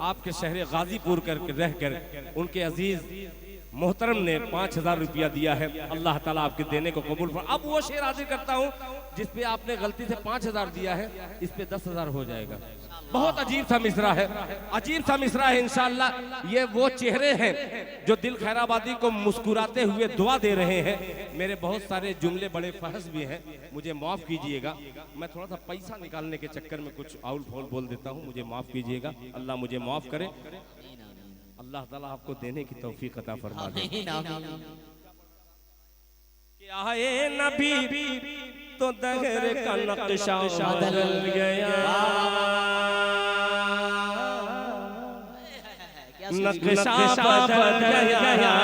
आपके शहर गाजीपुर करके रहकर उनके अजीज मोहतरम ने 5,000 रुपया दिया है। अल्लाह ताला आपके देने को कबूल फरमाए। अब वो शेर हाजिर करता हूँ जिस पे आपने गलती से 5,000 दिया है, इस पे 10,000 हो जाएगा। बहुत अजीब सा मिसरा है, अजीब सा मिसरा है। इंशाअल्लाह ये वो चेहरे हैं जो दिल खैराबादी को मुस्कुराते हुए दुआ दे रहे हैं। मेरे बहुत सारे जुमले बड़े फहस भी हैं, मुझे माफ कीजिएगा। मैं थोड़ा सा पैसा निकालने के चक्कर में कुछ आउल फौल बोल देता हूँ, मुझे माफ कीजिएगा। अल्लाह मुझे माफ करे, अल्लाह ताला आपको देने की तौफीक अता फरमा दे। क्या है नबी तो दहर का नक्शा बदल गया, नक्शा बदल गया।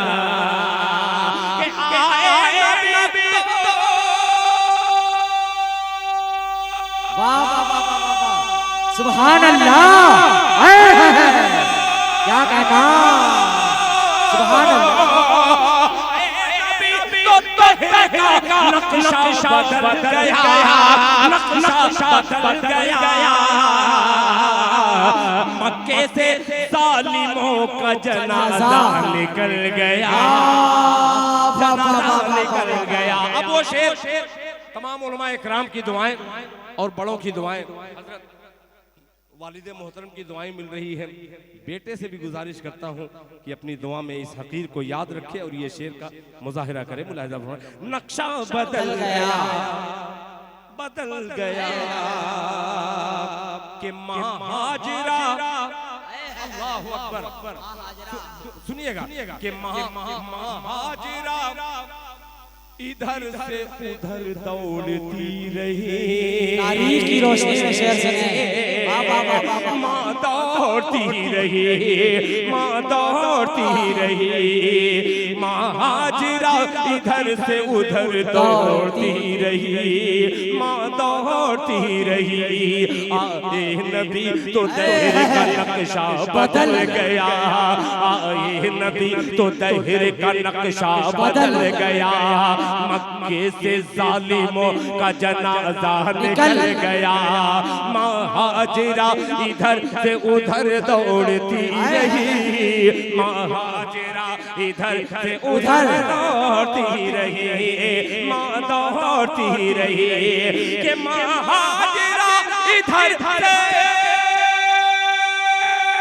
वाह वाह वाह वाह वाह, सुभान अल्लाह, क्या कहना, सुभान अल्लाह। नक्शा बदल गया, नक्शा बदल गया। मक्के से जालिमों का जनाजा निकल गया, जनाजा निकल गया। अब वो शेर तमाम उलमा इकराम की दुआएं और बड़ों की दुआएं, हजरत वालिद मोहतरम की दुआएं मिल रही है। बेटे से भी गुजारिश करता हूं कि अपनी दुआ में इस हकीर को याद रखे और ये शेर का मुजाहिरा करे। मुलाहिजा फरमाएं, नक्शा बदल गया, बदल गया कि महाजिरा, अल्लाह अकबर, सुनिएगा कि महाजिरा इधर से उधर दौड़ती रही, तारीख की रोशनी में शेर सुने। माँ दौड़ती रही, माँ दौड़ती रही, महाजिरा इधर से उधर दौड़ती रही, माँ दौड़ती रही। आए नबी तो दहर का नक्शा बदल गया, आए नबी तो दहर का नक्शा बदल गया। मक्के से जालिमों का जनाजा निकल गया, महाजिरा इधर से उधर दौड़ती रही, महाजिरा इधर से उधर दौड़ती रही, माँ दौड़ती रही कि महाजिरा इधर से।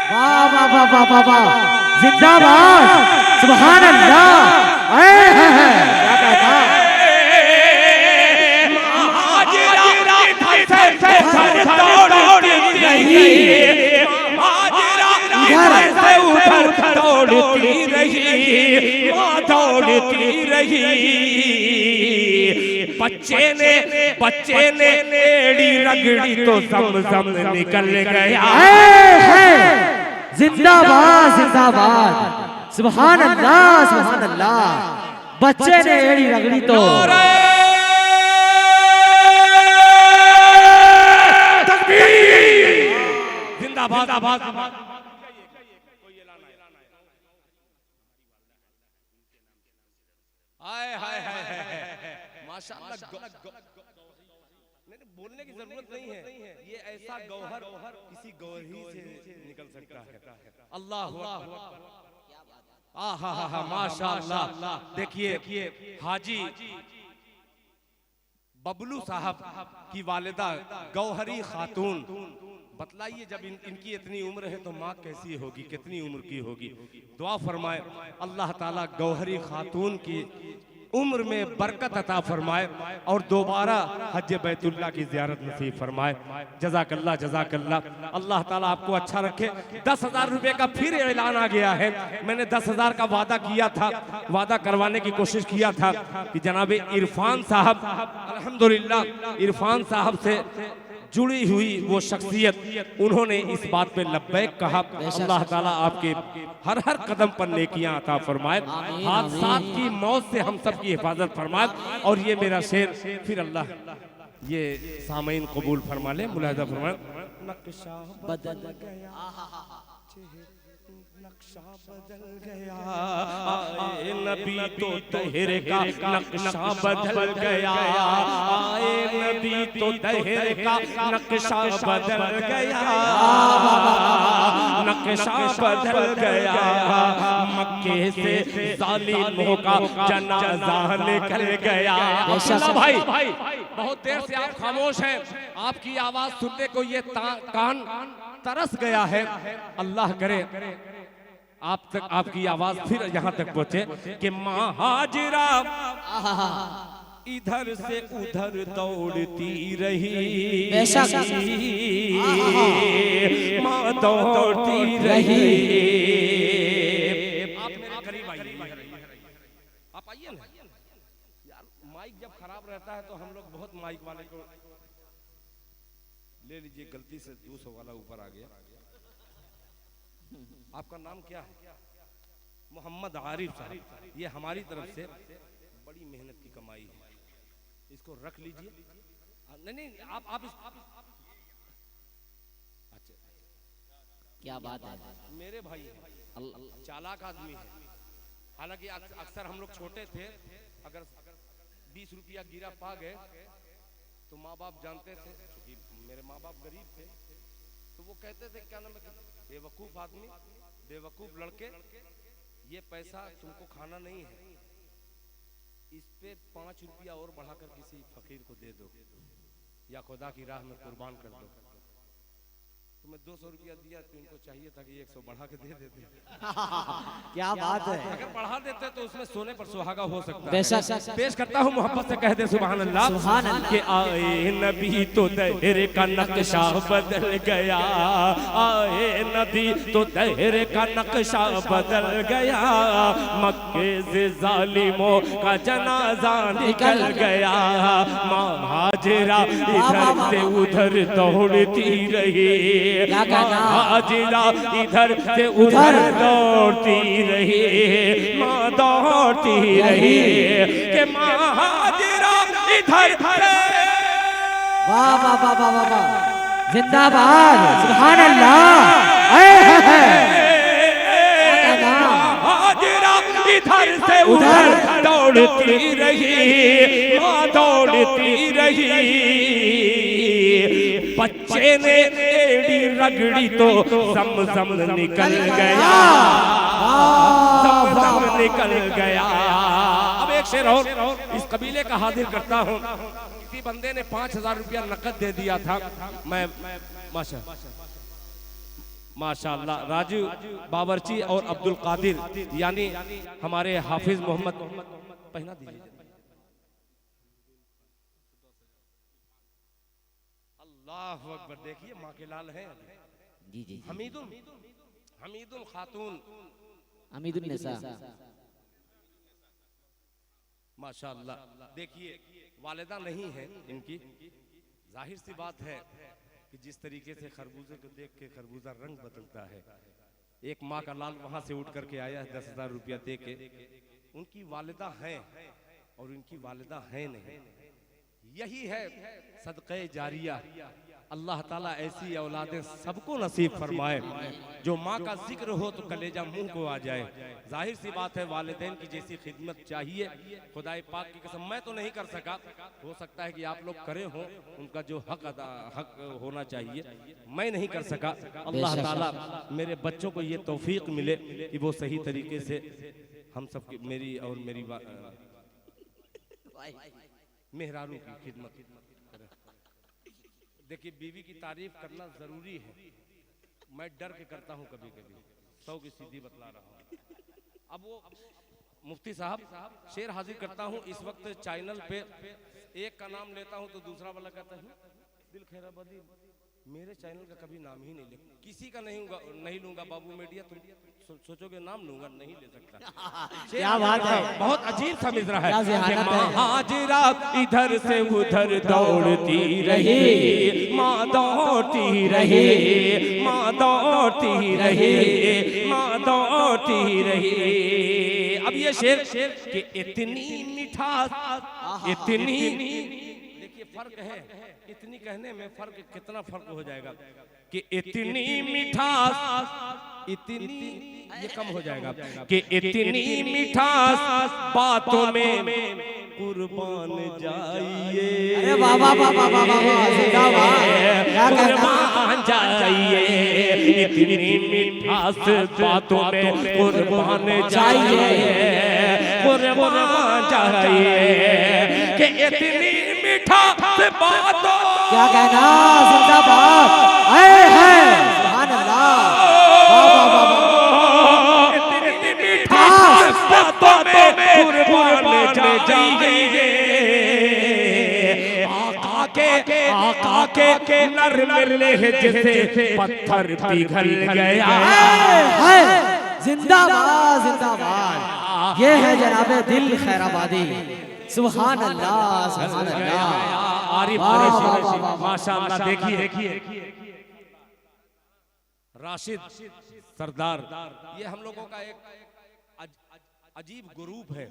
वाह वाह वाह वाह वाह वाह, जिंदाबाद, सुभान अल्लाह। क्या कहता, दौड़ती रही, माँ दौड़ती रही। बच्चे ने एड़ी रगड़ी तो ज़म निकल गया। जिंदाबाद जिंदाबाद, सुभान अल्लाह सुभान अल्लाह। बच्चे ने एड़ी रगड़ी तो जिंदाबाद। हाय हाय हाय माशाअल्लाह, बोलने की जरूरत नहीं है, ये ऐसा गौहर किसी गौहरी से निकल सकता है। अल्लाह आहा माशाअल्लाह। देखिए हाजी बबलू साहब की वालिदा गौहरी खातून, बतलाइए जब इनकी इतनी उम्र है तो माँ कैसी होगी, कितनी उम्र की होगी। दुआ फरमाए अल्लाह ताला गौहरी खातून की उम्र में बरकत अता फरमाए और दोबारा हज बैतुल्लाह की ज़ियारत नसीब फरमाए। जज़ाकल्लाह जज़ाकल्लाह। अल्लाह ताला आपको अच्छा रखे। 10,000 रुपए का फिर ऐलान आ गया है। मैंने 10,000 का वादा किया था, वादा करवाने की कोशिश किया था कि जनाब इरफान साहब, अल्हम्दुलिल्लाह इरफान साहब से जुड़ी हुई वो शख्सियत, उन्होंने इस बात पे लब्बैक कहा। अल्लाह ताला आपके हर हर कदम पर नेकियां अता फरमाए, हादसात की मौत से हम सब की हिफाजत फरमाए। और ये मेरा शेर फिर अल्लाह ये सामईन कबूल फरमा ले, मुलाहिजा फरमाए। नक्शा बदल गया, नक्शा बदल गया, आए नबी तो दहर का नक्शा बदल गया, आए नबी तो दहर का नक्शा बदल गया, नक्शा बदल गया। मक्के से जालिमों का जनाजा निकल गया। भाई बहुत देर से आप खामोश हैं, आपकी आवाज सुनने को ये कान तरस गया है। अल्लाह करे आप तक आपकी आवाज फिर यहाँ तक पहुंचे कि महाजिरा इधर से उधर दौड़ती रही, माँ दौड़ती रही। आप मेरे करीब आइए, आप आइए ना यार। माइक जब खराब रहता है तो हम लोग बहुत माइक वाले को ले लीजिए। गलती से 200 वाला ऊपर आ गया। आपका नाम क्या है? मोहम्मद आरिफ साहब। ये हमारी तरफ से बड़ी मेहनत की कमाई है, इसको रख लीजिए। नहीं आप अच्छा क्या बात है, मेरे भाई चालाक आदमी है। हालांकि अक्सर हम लोग छोटे थे, अगर 20 रुपया गिरा पा गए तो माँ बाप जानते थे, क्योंकि मेरे माँ बाप गरीब थे, तो वो कहते थे क्या नाम है, बेवकूफ आदमी, बेवकूफ लड़के, ये पैसा तुमको खाना नहीं है, इस पे 5 रुपया और बढ़ाकर किसी फकीर को दे दो या खुदा की राह में कुर्बान कर दो। तो मैं 200 रुपया दिया, तो इनको चाहिए था कि 100 बढ़ा के दे देते। क्या बात है। अगर बढ़ा देते तो उसमें सोने पर सुहागा हो सकता है। बेशक। पेश करता हूँ, मोहब्बत से कह दे सुभान अल्लाह। सुभान अल्लाह। कि आए नबी तो दहर का नक्शा बदल गया, आए नबी तो दहर का नक्शा बदल गया, मक्के से जालिमों का जनाजा निकल गया, महाजिरा इधर से उधर दौड़ती रही, महाजिरा इधर से उधर दौड़ती रही, माँ दौड़ती रही कि महाजिरा इधर। वाह वाह वाह वाह वाह, जिंदाबाद, सुभान अल्लाह। महाजिरा इधर से उधर दौड़ती रही, माँ दौड़ती रही। बच्चे ने एड़ी रगड़ी तो समसम निकल गया, समसम निकल गया। अब एक शेर और इस कबीले का हाजिर करता हूँ। किसी बंदे ने 5,000 रुपया नकद दे दिया था। मैं माशाअल्लाह राजू बावर्ची और अब्दुल कादिर यानी हमारे हाफिज मोहम्मद, पहना दीजिए। अल्लाह अकबर। देखिए माँ के लाल हैं जी जी। हमीदुल खातून हमीदुल निसा, माशाअल्लाह। देखिए वालिदा नहीं है इनकी, जाहिर सी बात है कि जिस तरीके से खरबूजे को देख के खरबूजा रंग बदलता है, एक माँ का लाल वहां से उठ करके आया है 10,000 रुपया दे के। उनकी वालिदा हैं और उनकी वालिदा है नहीं। यही है सदक़े जारिया। अल्लाह ताला ऐसी औलादें सबको नसीब फरमाए जो माँ का जिक्र हो तो कलेजा मुंह को आ जाए। जाहिर सी बात है वालिदैन की जैसी खिदमत चाहिए। खुदाए पाक की कसम मैं तो नहीं कर सका, हो सकता है कि आप लोग करे हों, उनका जो हक होना चाहिए मैं नहीं कर सका। अल्लाह ताला मेरे बच्चों को ये तौफीक मिले कि वो सही तरीके से हम सबकी, मेरी और मेरी मेहरारू की खिदमत। देखिए बीवी की तारीफ करना जरूरी है, मैं डर के करता हूँ कभी कभी, 100 की सीधी बतला रहा हूँ। अब वो मुफ्ती साहब शेर हाजिर करता हूँ। इस वक्त चैनल पे एक का नाम लेता हूँ तो दूसरा वाला कहता है दिल खैराबादी, मेरे चैनल का कभी नाम ही नहीं ले, किसी का नहीं लूंगा बाबू मीडिया, तुम सोचोगे नाम लूंगा, नहीं ले सकता। क्या बात है, बहुत अजीब सा मिसरा है। क्या ज़हानत है। हाजिरा इधर से उधर दौड़ती रही, माँ दौड़ती रही, माँ दौड़ती रही, माँ दौड़ती रही। अब ये शेर कि इतनी मिठास, इतनी, देखिए फर्क है, इतनी कहने में फर्क, कितना फर्क हो जाएगा कि इतनी मिठास, इतनी ये कम हो जाएगा कि इतनी मिठास बातों में कुर्बान जाइए, अरे बाबा बाबा बाबा कुर्बान जाइए, इतनी मिठास बातों में कुर्बान जाइए, कुर्बान जाइए कि इतनी मिठास बातों, क्या कहना, जिंदाबाद, आए हैं, सुभान अल्लाह, वाह वाह वाह, इतनी मिठास बातों में कुर्बान जाइए, आका के नर लहजे से पत्थर पिघल गया है, जिंदाबाद जिंदाबाद, ये है जनाबे दिल खैराबादी, सुभान अल्लाह सुभान अल्लाह, आरिफ वाह, कुरैशी, वाह, वाह, वाह, माशाअल्लाह। देखिए राशिद सरदार, ये हम लोगों का एक अजीब ग्रुप है।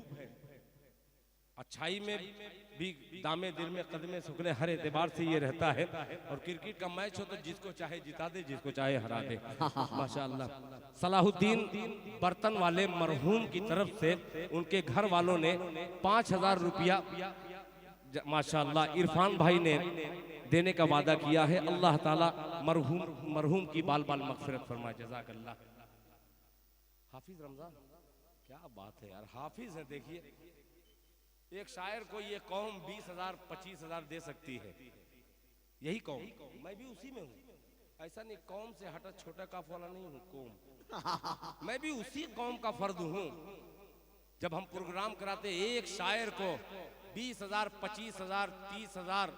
अच्छाई में भी दामे दिल में कदमे सुखने, हर एतबार से ये रहता है। और क्रिकेट का मैच हो तो जिसको चाहे जिता दे, जिसको चाहे हरा दे, माशाअल्लाह। सलाहुद्दीन बर्तन वाले मरहूम की तरफ से उनके घर वालों ने 5,000 रुपया माशाअल्लाह इरफान भाई ने देने का वादा किया है। अल्लाह ताला मरहूम की बाल बाल मगफिरत फरमाए, जज़ाकल्लाह। हाफिज रमजान, क्या बात है यार, हाफिज है। देखिए एक शायर को ये कौम 20,000 25,000 दे सकती है, यही कौम, मैं भी उसी में हूँ। ऐसा नहीं कौम से हटा छोटा काफ वाला नहीं हूँ, कौम मैं भी उसी कौम का फर्द हूँ। जब हम प्रोग्राम कराते एक शायर को 20,000 25,000 30,000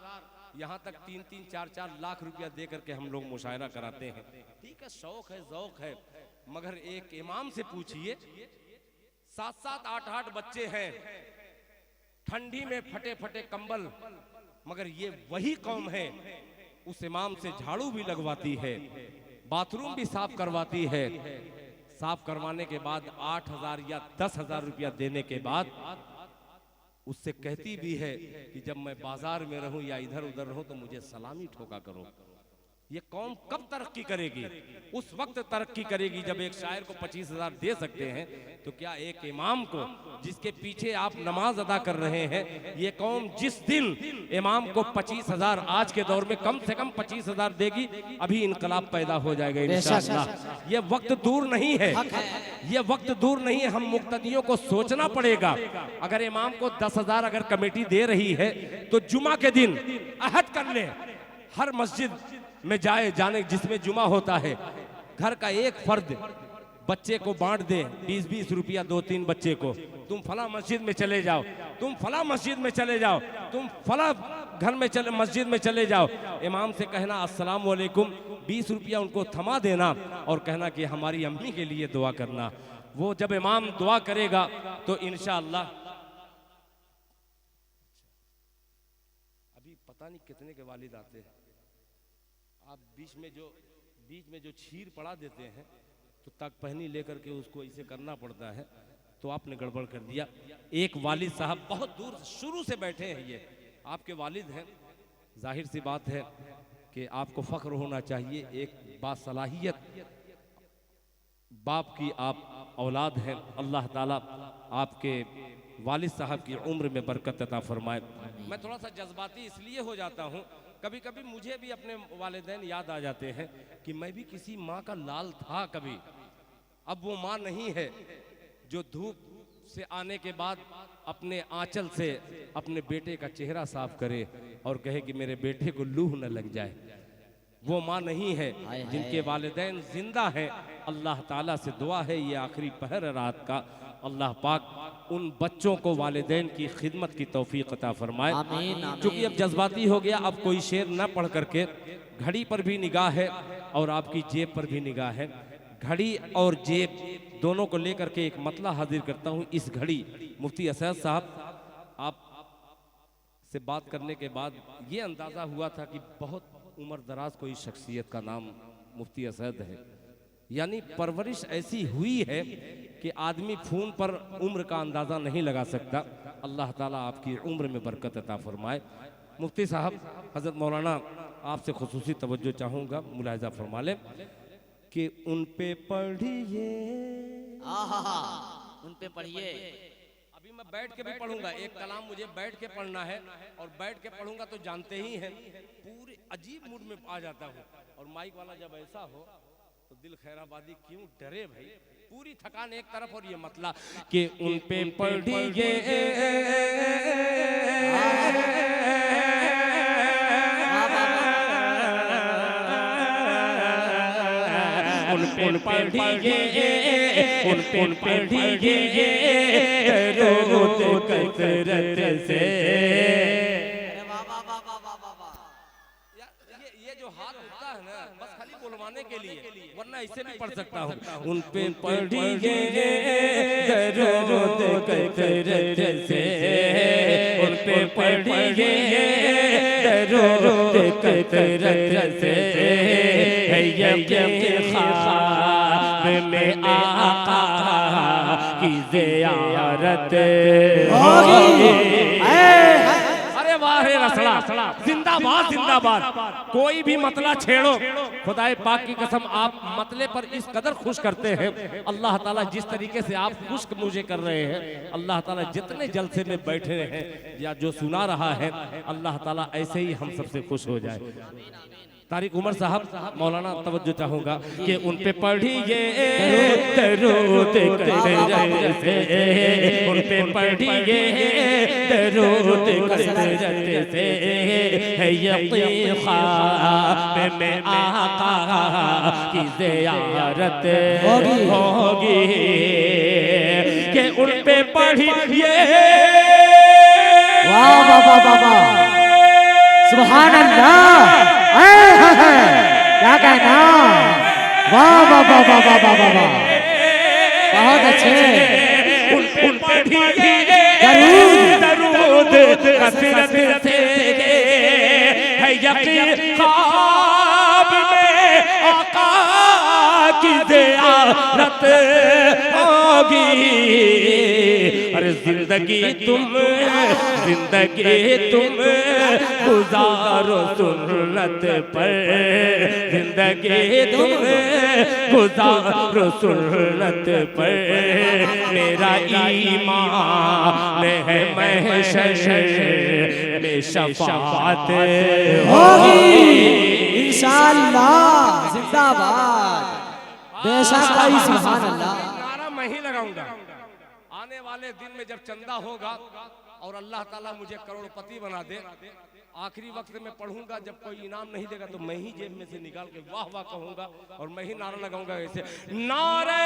यहाँ तक 3-3 4-4 लाख रुपया दे करके हम लोग मुशायरा कराते हैं। ठीक है, शौक है, ज़ौक है, मगर एक इमाम से पूछिए, 7-7 8-8 बच्चे हैं, ठंडी में फटे फटे कंबल, मगर ये वही कौम है, उस इमाम से झाड़ू भी लगवाती है, बाथरूम भी साफ करवाती है। साफ करवाने के बाद 8,000 या 10,000 रुपया देने के बाद उससे कहती भी है कि जब मैं बाजार में रहूं या इधर उधर रहूं तो मुझे सलामी ठोका करो। ये कौम कब तरक्की करेगी? उस वक्त तरक्की करेगी जब एक शायर को 25,000 दे सकते हैं, तो क्या एक इमाम को जिसके पीछे आप नमाज अदा कर रहे हैं, ये कौम जिस दिन इमाम को 25,000, आज के दौर में कम से कम 25,000 देगी, अभी इनकलाब पैदा हो जाएगा इंशाअल्लाह। ये वक्त दूर नहीं है, ये वक्त दूर नहीं है। हम मुक्तदियों को सोचना पड़ेगा। अगर इमाम को 10,000 अगर कमेटी दे रही है तो जुमा के दिन अहद कर ले, हर मस्जिद में जाने जिसमें जुमा होता है, घर का एक फर्द बच्चे को बांट दे 20-20 रुपया, 2-3 बच्चे को, तुम फला मस्जिद में चले जाओ, तुम फला मस्जिद में चले जाओ, तुम फला घर में चले मस्जिद में चले जाओ, इमाम से कहना अस्सलाम वालेकुम, 20 रुपया उनको थमा देना और कहना कि हमारी अम्मी के लिए दुआ करना। वो जब इमाम दुआ करेगा तो इंशाअल्लाह, अभी पता नहीं कितने के वालिद आते हैं, आप बीच में जो छीर पड़ा देते हैं तो तक पहनी लेकर के उसको इसे करना पड़ता है, तो आपने गड़बड़ कर दिया। एक वालिद साहब बहुत दूर शुरू से बैठे हैं, ये आपके वालिद हैं, जाहिर सी बात है कि आपको फख्र होना चाहिए, एक बासलाहियत बाप की आप औलाद हैं। अल्लाह ताला आपके वालिद साहब की उम्र में बरकत अता फरमाए। मैं थोड़ा सा जज्बाती इसलिए हो जाता हूँ, कभी कभी मुझे भी अपने वालिदैन याद आ जाते हैं कि मैं भी किसी माँ का लाल था कभी। अब वो माँ नहीं है जो धूप से आने के बाद अपने आंचल से अपने बेटे का चेहरा साफ करे और कहे कि मेरे बेटे को लूह न लग जाए। वो माँ नहीं है। जिनके वालिदैन जिंदा हैं, अल्लाह ताला से दुआ है ये आखिरी पहर रात का अल्लाह पाक उन बच्चों को वालिदैन की खिदमत की तौफीक अता फरमाए। आमीन, आमीन। क्योंकि अब जज्बाती हो गया, अब कोई शेर न पढ़ करके घड़ी पर भी निगाह है और आपकी जेब पर भी निगाह है। घड़ी और जेब दोनों को लेकर के एक मतला हाजिर करता हूँ। इस घड़ी मुफ्ती असद साहब आप से बात करने के बाद ये अंदाज़ा हुआ था कि बहुत उम्र दराज कोई शख्सियत का नाम मुफ्ती असद है। यानी परवरिश ऐसी हुई है कि आदमी फ़ोन पर उम्र का अंदाज़ा नहीं लगा सकता। अल्लाह ताला आपकी उम्र में बरकत अता फरमाए। मुफ्ती साहब, हज़रत मौलाना आपसे खुसूसी तवज्जो चाहूँगा, मुलाहिज़ा फरमा लें कि उन पे पढ़िए, उन पे पढ़िए। अभी मैं बैठ के भी पढ़ूंगा, एक कलाम मुझे बैठ के पढ़ना है और बैठ के पढ़ूंगा तो जानते ही हैं पूरे अजीब मूड में आ जाता हूँ। और माइक वाला जब ऐसा हो तो दिल खैराबादी क्यों डरे भाई, पूरी थकान एक तरफ और ये मतला कि उन पे पढ़िए, उन पे पढ़िए, उन पे पढ़िए रोज़ कसरत से। ये जो हाथ होता है ना, बस खाली बुलवाने के लिए, वरना इसे भी पढ़ सकता हूँ। उन पे पढ़िए रोज़ कसरत से, उन पे पढ़िए रोज़ कसरत से। ख्वाब में आका की ज़ियारत होगी। अरे वाह रे रसड़ा, जिंदाबाद जिंदाबाद। कोई भी मतला छेड़ो, खुदाए पाक की कसम आप मतले पर इस कदर खुश करते हैं। अल्लाह ताला जिस तरीके से आप खुश मुझे कर रहे हैं, अल्लाह ताला जितने जलसे में बैठे हैं या जो सुना रहा है, अल्लाह ताला ऐसे ही हम सबसे खुश हो जाए। तारिक उमर साहब, मौलाना तवज्जो चाहूँगा कि उन पे पढ़िए दरूद कसरत से, उन पे पढ़िए दरूद कसरत से। है यकीन ख्वाब में आका की ज़ियारत होगी कि उन पे पढ़िए। वाह वाह वाह वाह, सुभान अल्लाह, क्या कहना, वाह वाह वाह वाह वाह वाह वाह वाह, बहुत अच्छे। उन पढ़िए दरूद कसरत से, है यकीन ख्वाब में आका की ज़ियारत होगी। अरे जिंदगी तुम गुजारो सुन्नत पर, जिंदगी तुम गुजारो सुन्नत पर। मेरा ईमान है महशर में शफाअत होगी इंशाअल्लाह। जिंदाबाद, बेशक भाई, सुभान अल्लाह। नारा मैं ही लगाऊंगा। आने वाले दिन में जब चंदा होगा और अल्लाह ताला मुझे करोड़पति बना दे, आखिरी वक्त में पढ़ूंगा, जब कोई इनाम नहीं देगा तो मैं ही जेब में से निकाल के वाह वाह कहूंगा और मैं ही नारा लगाऊंगा ऐसे, नारे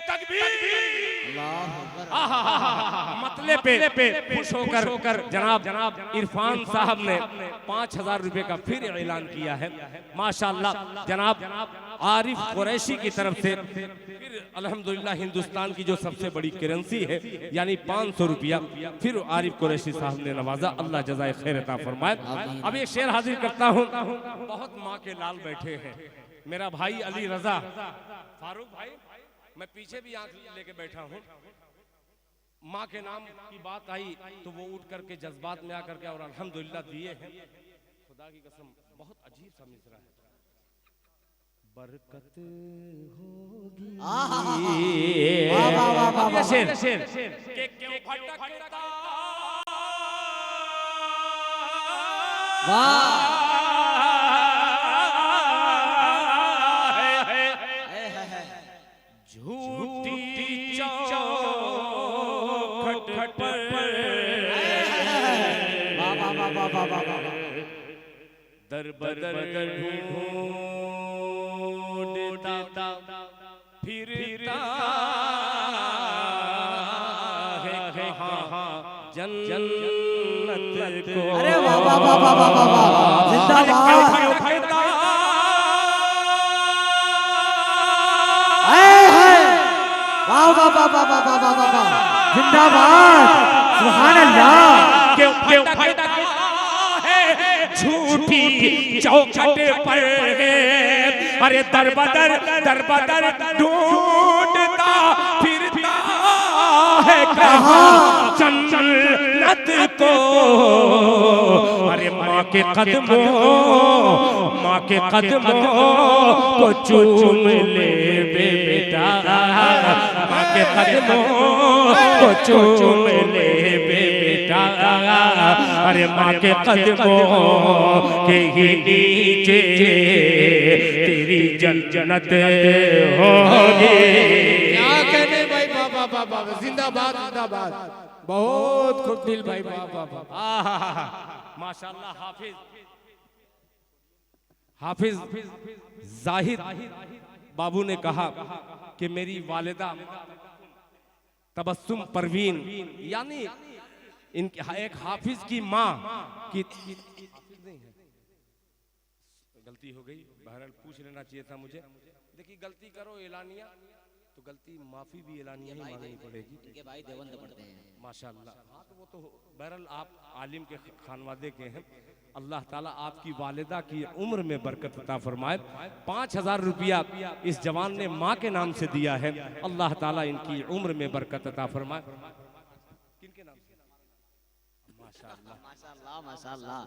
तकबीर। मतले पे खुश होकर जनाब इरफान साहब ने 5000 रुपए का फिर ऐलान किया है। माशाअल्लाह जनाब आरिफ कुरैशी की तरफ से फिर अल्हम्दुलिल्लाह हिंदुस्तान की जो सबसे बड़ी करेंसी है यानी 500 रुपया फिर आरिफ कुरैशी साहब ने नवाजा। अल्लाह जज़ाए खैर अता फरमाए। अब एक शेर हाजिर करता हूँ। बहुत माँ के लाल बैठे हैं, मेरा भाई अली रजा फारूक भाई, मैं पीछे भी आंख लेके बैठा हूँ। माँ के नाम की बात आई तो वो उठ करके जज्बात में आकर के और अल्हम्दुलिल्लाह दिए हैं। खुदा की कसम बहुत अजीब सा मिसरा है। बरकत होगी शेर के क्यों भटकता झूठी चौखट पर दर बदर ढूंढूं जन्नत को। अरे वाह वाह वाह वाह वाह वाह वाह, जिंदाबाद। वाह वाह वाह वाह वाह वाह वाह वाह, जिंदाबाद, सुभान अल्लाह। क्यों फटका है झूठी चौखट पर, अरे दरबदर दरबदर ढूंढता फिरता है कहाँ जन्नत को। अरे माँ के कदमों को चूम ले बेटा, माँ के कदमों को चूम ले बेटा। अरे माँ के कदमों के ही नीचे तेरी जन्नत होगी। क्या कहने भाई, बाबा बाबा, जिंदाबाद जिंदाबाद, बहुत खूब दिल भाई, बाबा बाबा। माशाल्लाह हाफिज जाहिद बाबू ने कहा कि मेरी वालिदा तबस्सुम परवीन, यानी इनके एक हाफिज की माँ की गलती हो गई, बहरहाल पूछ लेना चाहिए था मुझे। देखिए गलती करो एलानिया तो गलती माफी भी एलानिया ही मांगनी पड़ेगी। इनके भाई देवंद पढ़ते हैं माशाल्लाह। हाँ तो वो तो बहरहाल आप आलिम के खानवादे के हैं। अल्लाह ताला आपकी वालिदा की उम्र में बरकत अता फरमाए। 5000 रुपया इस जवान ने माँ के नाम से दिया है। अल्लाह ताला इनकी उम्र में बरकत अता फरमाए। किनके नाम से? माशाल्लाह माशाल्लाह माशाल्लाह।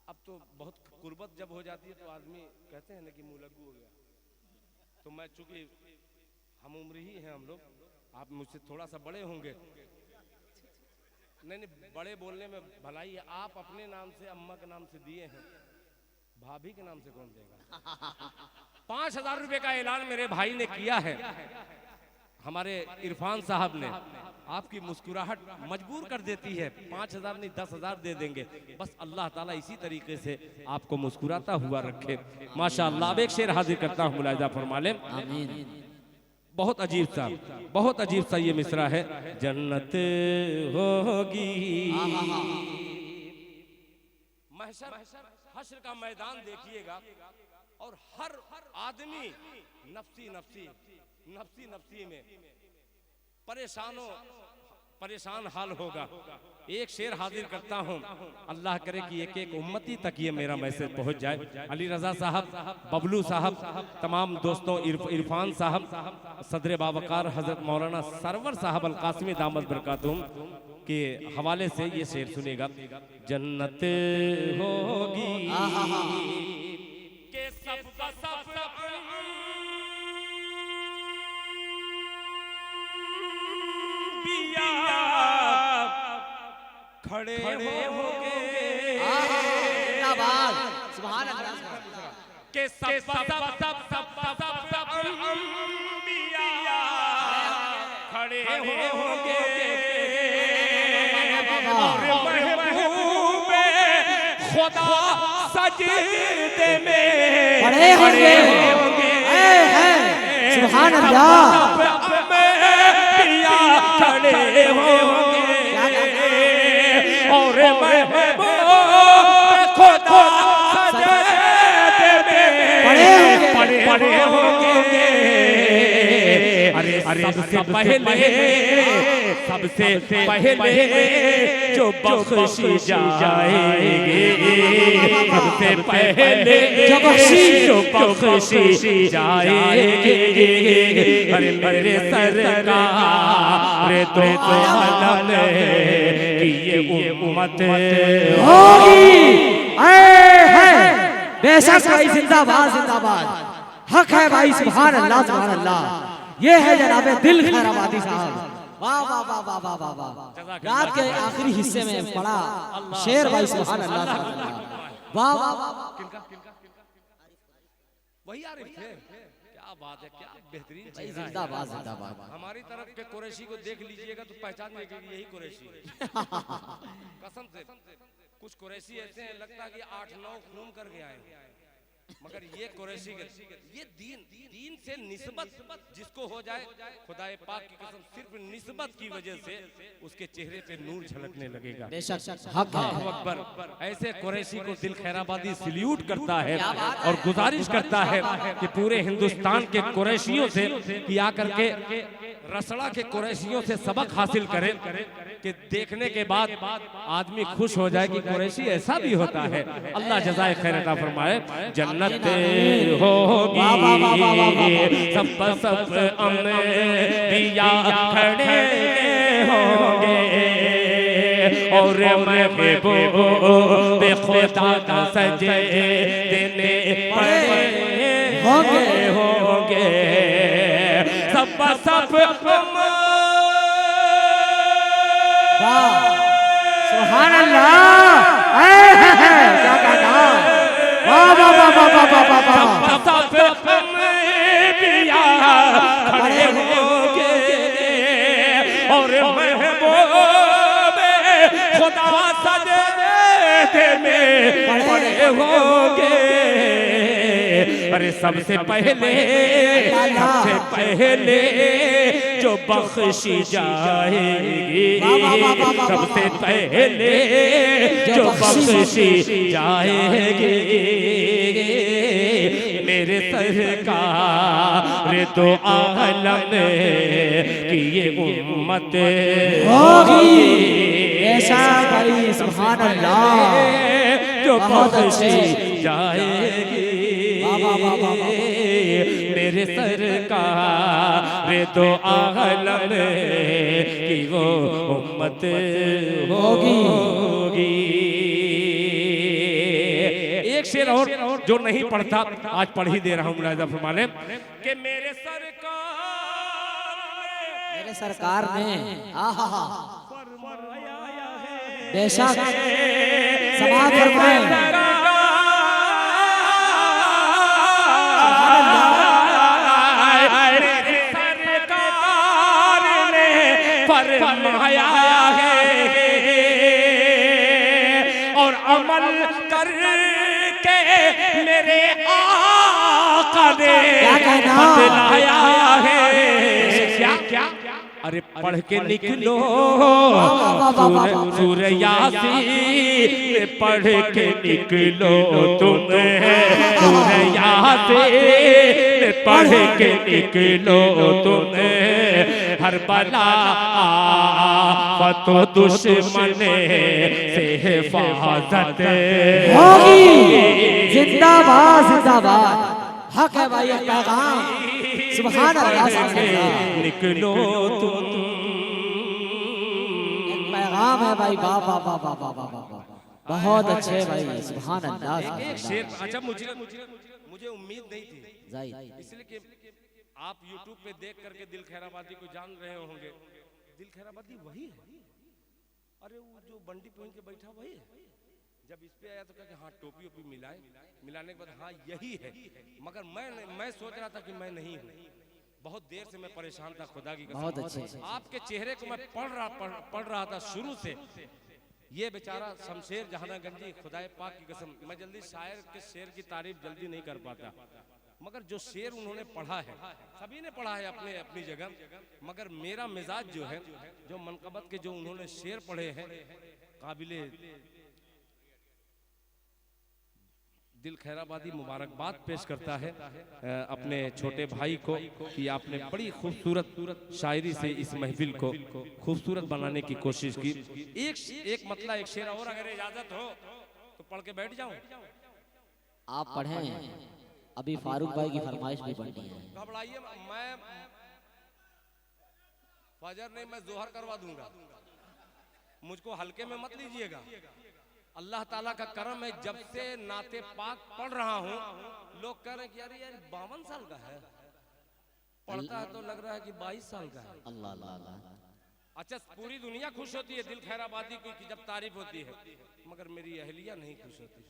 अब तो बहुत कुर्बत जब हो जाती है तो आदमी कहते हैं ना कि मुँह लगू हो गया। तो मैं चूंकि हम उम्र ही हैं हम लोग, आप मुझसे थोड़ा सा बड़े होंगे। नहीं बड़े बोलने में भलाई है। आप अपने नाम से अम्मा के नाम से दिए हैं, भाभी के नाम से कौन देगा? 5000 रुपए का ऐलान मेरे भाई ने किया है, हमारे इरफान साहब ने। आपकी मुस्कुराहट मजबूर कर देती है। 5000 नहीं 10,000 दे देंगे, बस अल्लाह ताला इसी तरीके से आपको मुस्कुराता हुआ रखे। माशाअल्लाह। अब एक शेर हाजिर करता हूँ, मुलाहिजा फरमा लें। आमीन। बहुत अजीब सा ये मिसरा है। जन्नत होगी, महशर हश्र का मैदान देखिएगा और हर आदमी नफ्सी नफ्सी में परेशान हाल होगा। एक शेर हाजिर करता हूँ, अल्लाह करे कि एक एक उम्मती तक ये मेरा मैसेज पहुँच जाए। अली रजा साहब, बबलू साहब, तमाम दोस्तों, इरफान साहब, सदर बावकार हजरत मौलाना सरवर साहब अल कासिमी दामद बरकातुहुम के हवाले से ये शेर सुनेगा। जन्नत होगी के सबका सब खड़े होंगे सुभान अल्लाह। के सब खड़े होंगे और महबूब खुदा सजदे में खड़े होंगे। सुभान अल्लाह। खड़े होंगे और महबूब खुदा सजदे में पड़े होंगे। अरे सबसे पहले जो बख्शी जाएंगे, सबसे पहले जो बख्शी जाएंगे। अरे मेरे सरकार तो आलम की ये उम्मत होगी। बेशक भाई, जिंदाबाद जिंदाबाद। हक है भाई, सुभान अल्लाह सुभान अल्लाह। ये है जनाबे दिल खैराबादी साहब। वाह वाह वाह वाह वाह वाह वाह। रात के आखिरी हिस्से में पड़ा शेर भाई, सुभान अल्लाह सुभान अल्लाह। वाह वाह वाह। वही आरिफ थे। क्या बात है, क्या बेहतरीन चीज है। जिंदाबाद जिंदाबाद। हमारी तरफ के कुरैशी को देख लीजिएगा तो पहचान लीजिएगा यही कुरैशी है। कसम से कुछ कुरैशी ऐसे हैं लगता है कि 8-9 खून करके आए। मगर ये कुरैशी ये दीन दीन से निस्बत जिसको हो जाए, खुदाए पाक की कसम सिर्फ निस्बत की वजह से उसके चेहरे पे नूर झलकने लगेगा। बेशक हक है। अल्लाहु अकबर। ऐसे कुरैशी को दिल खैराबादी सल्यूट करता है और गुजारिश करता है कि पूरे हिंदुस्तान के कुरैशियों से कि आकर के रसड़ा के कुरैशियों से सबक हासिल करें कि देखने के बाद आदमी खुश हो जाए कि कुरैशी ऐसा भी होता है। अल्लाह जज़ाए खैर अता फरमाए। जन्नत होगी सब अंबिया खड़े होंगे और महबूब खुदा का सजे देने होंगे सब सुभान अल्लाह। क्या कहना। वाह वाह वाह वाह वाह वाह वाह। सब अंबिया खड़े होंगे और महबूब खुदा सजदे में पड़े होंगे। अरे सबसे पहले जो बख्शी जाएगी, सबसे पहले जो बख्शी जाएगी मेरे सरकार तो आलम की ये उम्मत होगी। ऐसा भाई सुभान अल्लाह। जो बख्शी जाएगी मेरे सरकार तो आलम की वो उम्मत होगी। एक शेर और जो नहीं पढ़ता आज पढ़ ही दे रहा हूँ मुलाहिजा फरमाने कि मेरे सरकार ने बेशक समाज फरमाए। फरमाया है और अमल करके मेरे आका ने बतलाया है। क्या अरे पढ़ के निकलो सूरह यासीन पढ़ के निकलो तुम सूरह यासीन पढ़ के निकलो तुम हर बला फतो दुश्मन से हिफाजत होगी। जिंदाबाद जिंदाबाद। हक है भाई पैगाम। सुभान अल्लाह। निकलो तुम पैगाम है भाई। वाह वाह वाह वाह वाह वाह। बहुत अच्छे भाई सुभान अल्लाह। एक शेर अच्छा मुझे उम्मीद नहीं थी, इसलिए कि आप YouTube पे देख करके दिल खैराबादी को जान रहे होंगे। दिल खैराबादी वही है। अरे वो जो बंडी पहन के बैठा वही है। जब इस पे आया तो कहा हाँ टोपी ओपी मिलाने के बाद हाँ यही है। मगर मैं सोच रहा था कि मैं नहीं हूँ। बहुत देर से मैं परेशान था खुदा की कसम। बहुत अच्छे। आपके चेहरे को मैं पढ़ रहा था शुरू से। ये बेचारा शमशेर जहानागंजी खुदाए पाक की कसम मैं जल्दी शायर के शेर की तारीफ जल्दी नहीं कर पाता, मगर जो शेर उन्होंने पढ़ा है सभी ने पढ़ा है अपनी जगह, मगर मेरा मिजाज जो है जो मनकबत के जो उन्होंने शेर पढ़े हैं काबिले दिल खैराबादी मुबारकबाद पेश करता है अपने छोटे भाई को कि आपने बड़ी खूबसूरत शायरी से इस महफिल को खूबसूरत बनाने की कोशिश की। एक मतलब एक शेर और अगर इजाजत हो तो पढ़ के बैठ जाऊं। आप पढ़ें, अभी फारूक भाई की फरमाइश भी पढ़नी है। घबराइए, मैं फजर नहीं मैं जोहर करवा दूंगा, मुझको हल्के में मत लीजिएगा। अल्लाह ताला का करम है, जब से नाते पाक पढ़ रहा हूँ लोग कह रहे हैं कि यार 52 साल का है, पढ़ता है तो लग रहा है कि 22 साल का है। अल्लाह अल्लाह। अच्छा, पूरी दुनिया खुश होती है दिल खैराबादी की जब तारीफ होती है, मगर मेरी अहलिया नहीं खुश होती।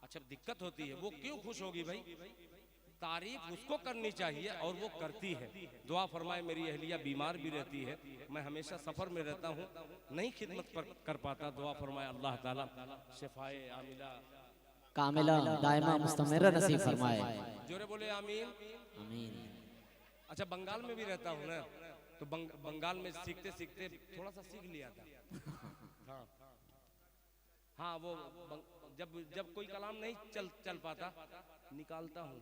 अच्छा, दिक्कत होती है, वो क्यों खुश होगी भाई? तारीफ उसको करनी चाहिए और वो करती है। दुआ फरमाए, मेरी अहलिया बीमार भी रहती है, मैं हमेशा सफर में रहता हूँ, नहीं खिदमत कर पाता। दुआ फरमाए अल्लाह ताला शिफाए आमिला कामिला दायमा मुस्तमरा नसीब फरमाए। जोरे बोले आमीन। आमीन। अच्छा बंगाल में भी रहता हूँ ना, तो बंगाल में सीखते सीखते थोड़ा सा सीख लिया था। हाँ हाँ, वो जब कोई कलाम नहीं चल पाता निकालता हूँ।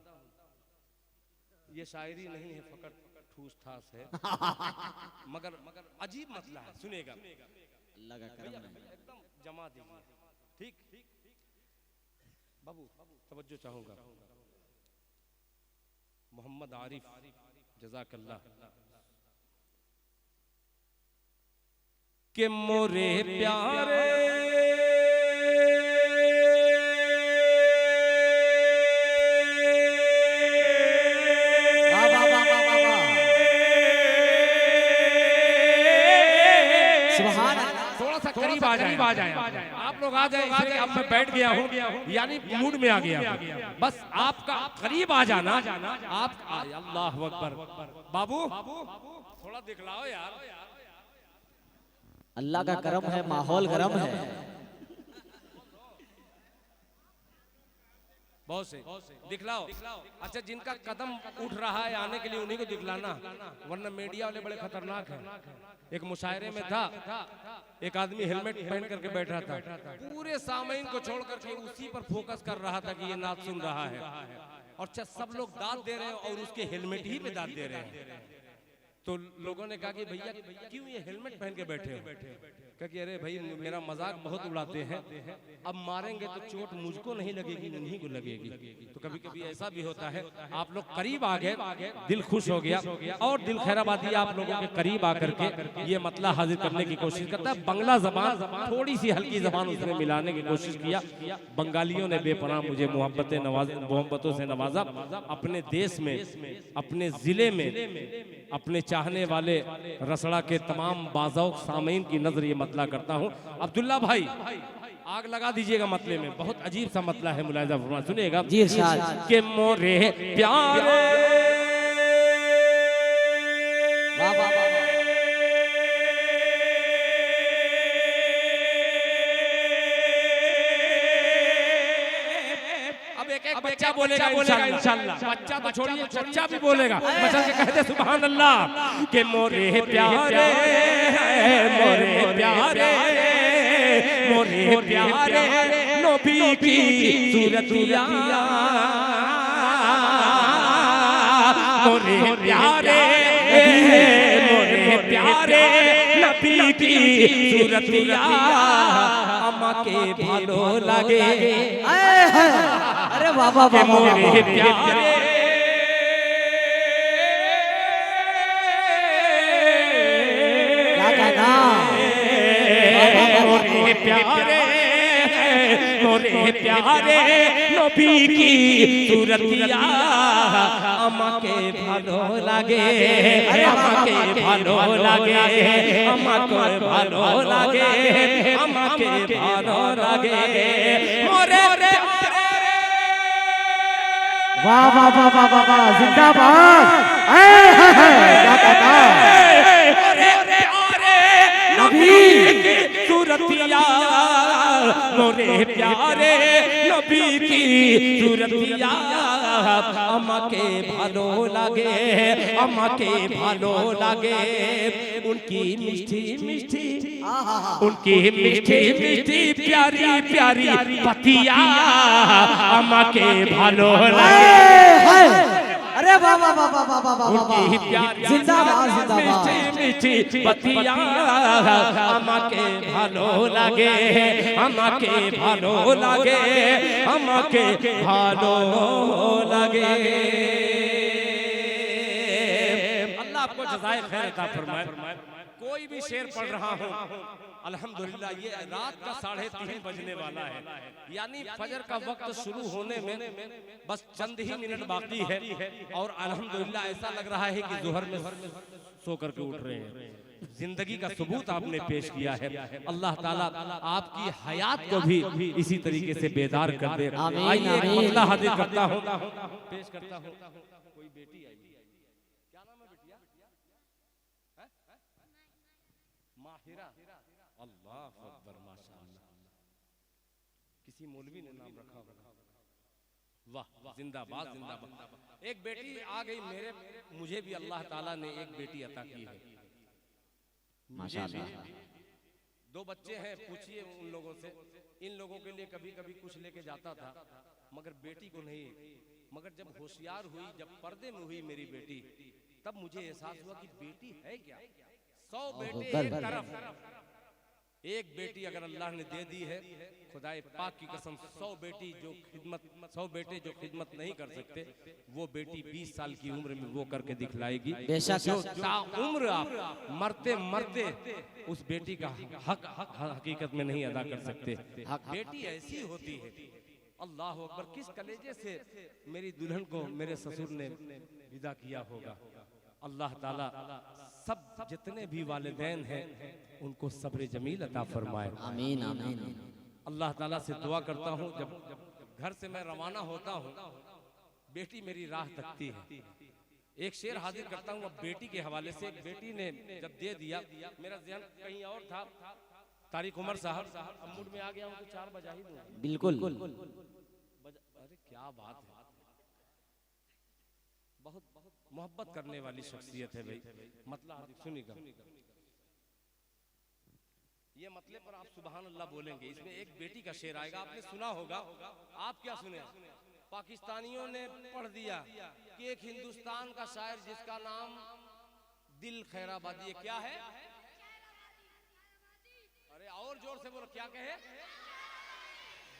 ये शायरी नहीं है, फकत ठूस ठास है। मगर अजीब मसला है, सुनेगा। अल्लाह का करम है। एकदम जमा दीजिए, ठीक बाबू, तवज्जो चाहूंगा। मोहम्मद आरिफ जज़ाकल्लाह के मोरे प्यारे करीब आ जाए आप लोग आ जाए। इसलिए अब मैं बैठ गया हूँ, यानी मूड में आ गया। बस आपका करीब आ जाना। आप अल्लाह अकबर। बाबू थोड़ा दिखलाओ यार। अल्लाह का करम है, माहौल गरम है। बहुत से दिखलाओ। अच्छा, जिनका कदम उठ रहा है आने के लिए उन्हीं को दिखलाना, वरना मीडिया वाले बड़े खतरनाक हैं। एक मुशायरे में था, एक आदमी हेलमेट पहन करके बैठा था, पूरे सामईन को छोड़ करके उसी पर फोकस कर रहा था कि ये नात सुन रहा है, और सब लोग दाद दे रहे हैं और उसके हेलमेट ही पे दाद दे रहे हैं। तो लोगों ने कहा कि भैया क्यों ये हेलमेट पहन के बैठे हो? कहा कि अरे भाई मेरा मजाक बहुत उड़ाते हैं, अब मारेंगे तो चोट मुझको नहीं लगेगी, उन्हीं को लगेगी। तो कभी कभी ऐसा भी होता है। आप लोग करीब आ गए, दिल खुश हो गया, और दिल खैराबादी आप लोगों के करीब आकर के ये मतला हाजिर करने की कोशिश करता है। बंगला जबान थोड़ी सी हल्की जबान उसने मिलाने की कोशिश किया। बंगालियों ने बेपनाह मुझे मोहब्बतों से नवाजा। अपने देश में, अपने जिले में, अपने चाहने वाले रसड़ा के तमाम बाज़ौक़ सामीन की नजर ये मतला करता हूँ। अब्दुल्ला भाई आग लगा दीजिएगा मतले में, बहुत अजीब सा मतला है, मुलाहिज़ा फरमाइए, सुनिएगा। जी इरशाद। के मोरे प्यारे वाह वाह वाह। एक बच्चा बोलेगा इंशाल्लाह। बच्चा तो छोड़िए, चच्चा भी बोलेगा। बच्चा के कहते सुभान अल्लाह। के मोरे प्यारे, मोरे प्यारे, मोरे प्यारे नबी की सूरतिया, मोरे प्यारे, मोरे प्यारे नबी की सूरतिया, अम्मा के भालो लगे। अरे बाबा बाबा, मोरे प्यारे मोरे प्यारे, मोरे प्यारे नबी की सूरतिया, अम्मा के भालो लगे, अम्मा के भालो लगे, अम्मा के भालो लगे, अम्मा के भालो लगे। मोरे वाह वाह वाह वाह वाह वाह, जिंदाबाद। नबी सूरतिया, मोरे प्यारे नबी की सूरतिया, अम्मा के भालो लगे, अम्मा के भालो लगे। उनकी मीठी मीठी, उनकी मीठी मीठी प्यारी प्यारी पतिया, अम्मा के भालो लगे। अरे वाह वाह वाह वाह वाह वाह, उनकी प्यारी जिंदाबाद जिंदाबाद। मीठी मीठी पतिया, अम्मा के भालो लगे, अम्मा के भालो लगे, अम्मा के भालो लगे। अल्लाह आपको जज़ाए खैर अता फरमाए। कोई भी शेर पढ़ रहा हूँ अल्हम्दुलिल्लाह। ये रात का 3:30 बजने वाला है, यानी फजर का वक्त शुरू होने में बस चंद ही मिनट बाकी है, और अल्हम्दुलिल्लाह ऐसा लग रहा है कि ज़ोहर में सो करके उठ रहे हैं। जिंदगी का सबूत आपने पेश किया है। अल्लाह ताला आपकी हयात को भी इसी तरीके से बेदार कर दे। आइए एक मतला हाजिर करता हूँ, पेश करता हूँ। कोई बेटी आई, क्या नाम है बेटिया? माहिरा। अल्लाह अकबर, माशाअल्लाह। किसी मौलवी ने नाम रखा होगा। वाह, जिंदाबाद जिंदाबाद। एक बेटी आ गई मुझे भी अल्लाह ताला ने एक बेटी अता की है। माशाअल्लाह। 2 बच्चे हैं, पूछिए उन लोगों से। इन लोगों के लिए कभी कभी कुछ लेके जाता था, मगर बेटी को नहीं। मगर जब होशियार हुई, जब पर्दे में हुई मेरी बेटी, तब मुझे एहसास हुआ कि बेटी है क्या। 100 बेटे एक तरफ, एक बेटी अगर अल्लाह ने दे दी है, खुदाए पाक की कसम, 100 बेटे जो खिदमत नहीं कर सकते, वो बेटी 20 साल की उम्र में वो करके दिखलाएगी। जो उम्र आप मरते मरते उस बेटी का हक हकीकत में नहीं अदा कर सकते। बेटी ऐसी होती है, अल्लाह अकबर, किस कलेजे से मेरी दुल्हन को मेरे ससुर ने विदा किया होगा। अल्लाह ताला सब जितने भी वालिदैन हैं उनको सब्र जमील अता फरमाए। आमीन आमीन। अल्लाह ताला से दुआ करता हूँ, जब घर से मैं रवाना होता हूँ, बेटी मेरी राह तकती है। एक शेर हाजिर करता हूँ अब बेटी के हवाले से। एक बेटी ने जब दे दिया, मेरा ध्यान कहीं और था। तारिक उमर साहब, अब मूड में आ गया हूँ तो 4 बजा ही दूँ। बिल्कुल। अरे क्या बात है, बहुत मोहब्बत करने वाली शख्सियत है भाई। मतलब सुनिएगा, ये मतले पर आप सुभान अल्लाह बोलेंगे। इसमें एक बेटी का शेर आएगा, आपने सुना होगा। आप क्या सुने? पाकिस्तानियों ने पढ़ दिया कि एक हिंदुस्तान का शायर जिसका नाम दिल खैराबादी है। क्या है? अरे और जोर से बोलो, क्या कहे?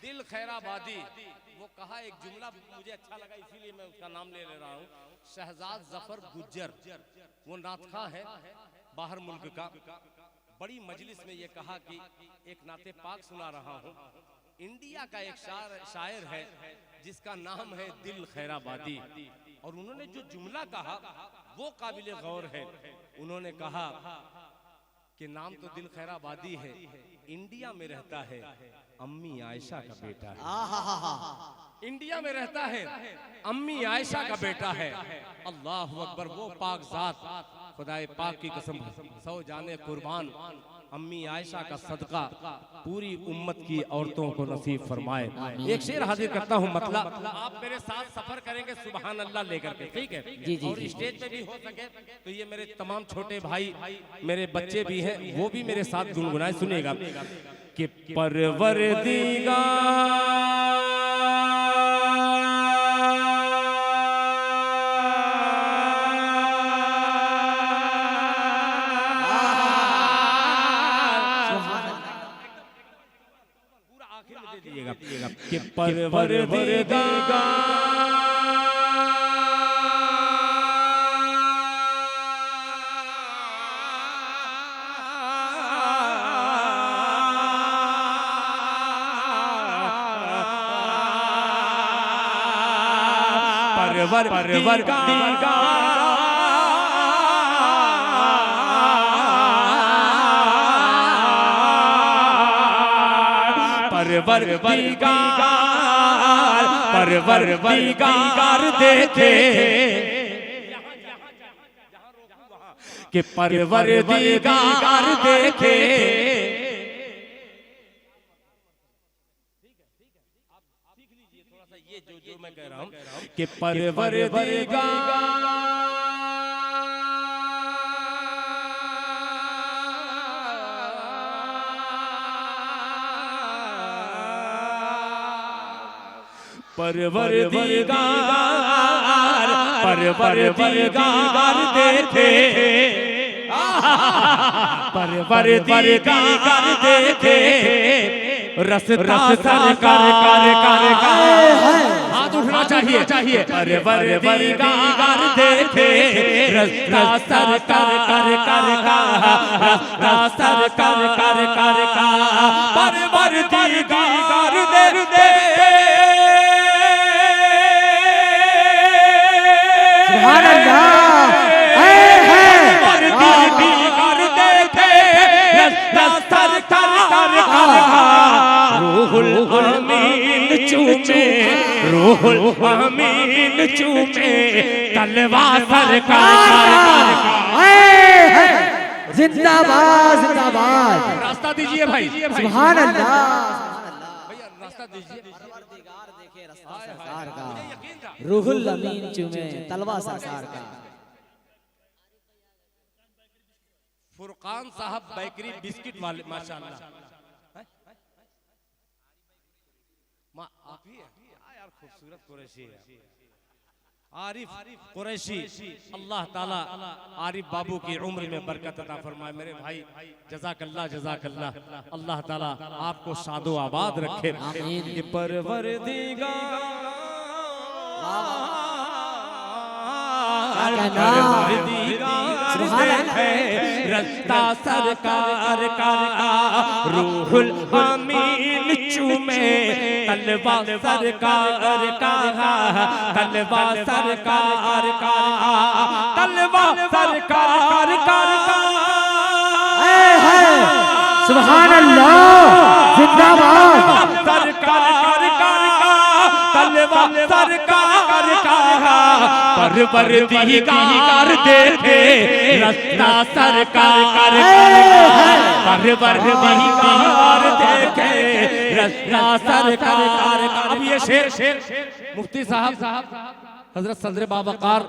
दिल खैराबादी। वो कहा एक जुमला मुझे अच्छा लगा, इसीलिए मैं उसका नाम ले रहा हूँ। शहजाद जफर गुज्जर, वो नातखा है बाहर मुल्क का। बड़ी मजलिस में ये कहा कि एक नाते पाक सुना रहा हूँ। इंडिया का एक शायर है जिसका नाम है दिल खैराबादी, और उन्होंने जो जुमला कहा वो काबिल गौर है। उन्होंने कहा कि नाम तो दिल खैराबादी है, इंडिया में रहता है, अम्मी आयशा का बेटा है। इंडिया में रहता है, अम्मी आयशा का बेटा है। अल्लाह अकबर। वो पाक जात, खुदाए पाक की कसम, 100 जाने कुर्बान, अम्मी आयशा का सदका पूरी उम्मत की औरतों को नसीब फरमाए। एक शेर हाजिर करता हूँ, मतलब आप मेरे साथ सफर करेंगे सुभान अल्लाह लेकर के, ठीक है? जी जी। और स्टेज पे भी हो सके तो ये मेरे तमाम छोटे भाई, मेरे बच्चे भी हैं, वो भी मेरे साथ गुनगुनाए। सुनिएगा कि परवरदिगार कि परवरदिगार परवरदिगार देखे कि परवरदिगार देखे। सीख लीजिए थोड़ा सा ये जो मैं कह रहा हूँ कि परवरदिगार देखे, परवरदिगार देखे रसता सरकार। हाथ उठना चाहिए। परवरदिगार देखे रसता सरकार परवरदिगार देखे। रूहुल अमीन चूमे तलवा सरकार। जिंदाबाद जिंदाबाद। रास्ता दीजिए भाई, सुभान अल्लाह। भैया रास्ता रास्ता दीजिए। परवरदिगार देखे रास्ता सरकार मुझे का, यकीन था। रूहुल अमीन चूमे तलवा सरकार का। फुरकान साहब बेकरी बिस्किट वाले, माशाल्लाह। आप ही हैं? यार खूबसूरत कुरैशी है, आरिफ कुरैशी। अल्लाह ताला आरिफ बाबू की उम्र में बरकत अता फरमाए। मेरे भाई जज़ाकल्लाह जज़ाकल्लाह, अल्लाह ताला आपको शादो आबाद रखे। ये रस्ता सरकार का, रूहुल अमीन चूमे तलवा सरकार का, तलवा सरकार का, तलवा सरकार का। सुभान अल्लाह, जिंदाबाद। सरकार का, तलवा सरकार का, परवरदिगार देखे रास्ता सरकार का, परवरदिगार देखे रास्ता सरकार का। अब ये शेर मुफ्ती साहब हजरत सदर बावकार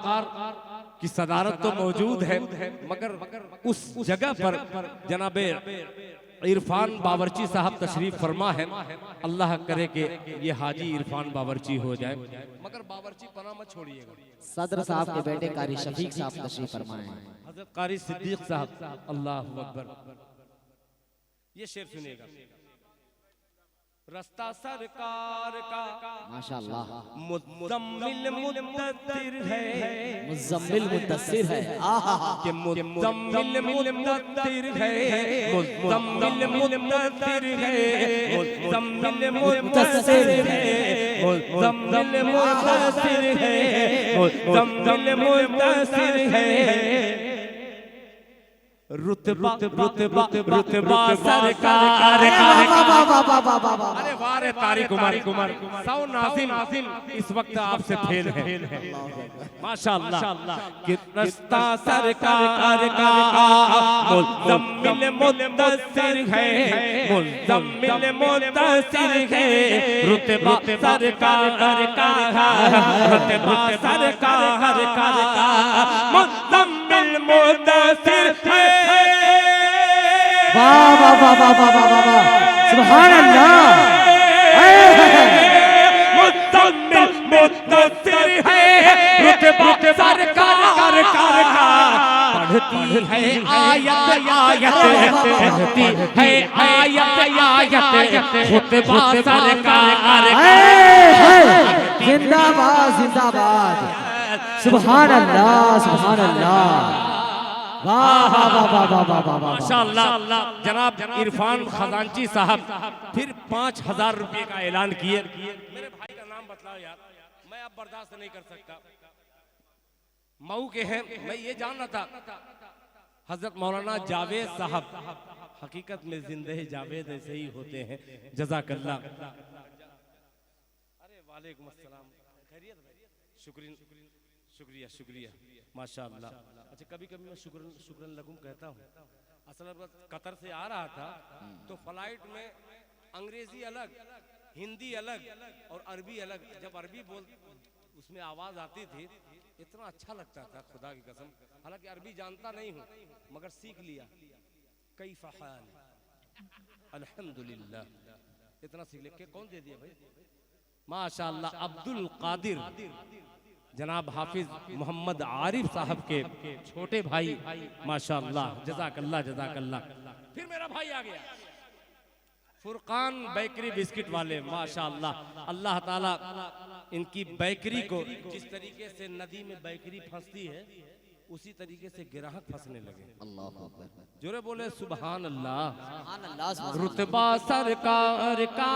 की सदारत तो मौजूद है, मगर उस जगह पर जनाबे इरफान बावर्ची साहब तशरीफ फरमा है। अल्लाह करे कि ये हाजी इरफान बावर्ची हो जाए, मगर बावर्ची पना मत छोड़िएगा। सदर साहब के बेटे कारी शफीक साहब तशरीफ फरमाए। हजरत कारी सिद्दीक साहब, अल्लाह अकबर। ये शेर सुनिएगा। रास्ता सरकार का, माशाअल्लाह। मुज़म्मिल मुद्दस्सिर है, मुज़म्मिल मुद्दस्सिर है, कि मुज़म्मिल मुद्दस्सिर है, मुज़म्मिल मुद्दस्सिर है, मुज़म्मिल मुद्दस्सिर है, मुज़म्मिल मुद्दस्सिर है, मुज़म्मिल मुद्दस्सिर है। रुतबा रुतबा रुतबा सरकार का। अरे वाह रे तारिक कुमार, सौ नाज़िम इस वक्त आपसे फेल है, माशाअल्लाह। कि रास्ता सरकार का, मुज़म्मिल मुद्दस्सिर है, मुज़म्मिल मुद्दस्सिर है, रुतबा सरकार का, रुतबा सरकार का, मुज़म्मिल मुद्दस्सिर है। वाह वाह वाह वाह वाह वाह वाह, सुभान अल्लाह। मुज़म्मिल मुद्दस्सिर है, रुतबा सरकार का, पढ़ती है आयत आयत, पढ़ती है आयत आयत, रुतबा सरकार का। जिंदाबाद जिंदाबाद, सुभान अल्लाह सुभान अल्लाह। वाह वाह वाह वाह वाह वाह वाह, माशाअल्लाह। जनाब इरफान खजांची साहब फिर 5000 रुपए का ऐलान किए। मेरे भाई का नाम बतलाओ यार, मैं अब बर्दाश्त नहीं कर सकता। मऊ के हैं, मैं ये जानना था। हजरत मौलाना जावेद साहब, हकीकत में जिंदे जावेद ऐसे ही होते हैं, जज़ाकल्लाह। अरे वालेकुम अस्सलाम, खैरियत भाई? शुक्रिया शुक्रिया, माशाअल्लाह। अच्छा, कभी कभी मैं शुक्रन लगूं कहता हूँ। असल में कतर से आ रहा था तो फ्लाइट में अंग्रेजी अलग, हिंदी अलग और अरबी अलग। जब अरबी उसमें आवाज आती थी, इतना अच्छा लगता था, खुदा की कसम। हालांकि अरबी जानता नहीं हूँ, मगर सीख लिया। कैफ़ हाल, अल्हम्दुलिल्लाह, इतना सीख लिया। कौन दे दिया भाई? माशाअल्लाह, अब्दुल कादिर जनाब हाफिज मोहम्मद आरिफ साहब के छोटे भाई, माशाअल्लाह, जज़ाकल्लाह जज़ाकल्लाह। फिर मेरा भाई आ गया, फुरकान बेकरी बिस्किट वाले, माशाअल्लाह। अल्लाह ताला इनकी बेकरी को, जिस तरीके से नदी में बेकरी फंसती है, उसी तरीके से ग्राहक फंसने लगे। अल्लाह अकबर, जोरे बोले सुभान अल्लाह। रुतबा सरकार का,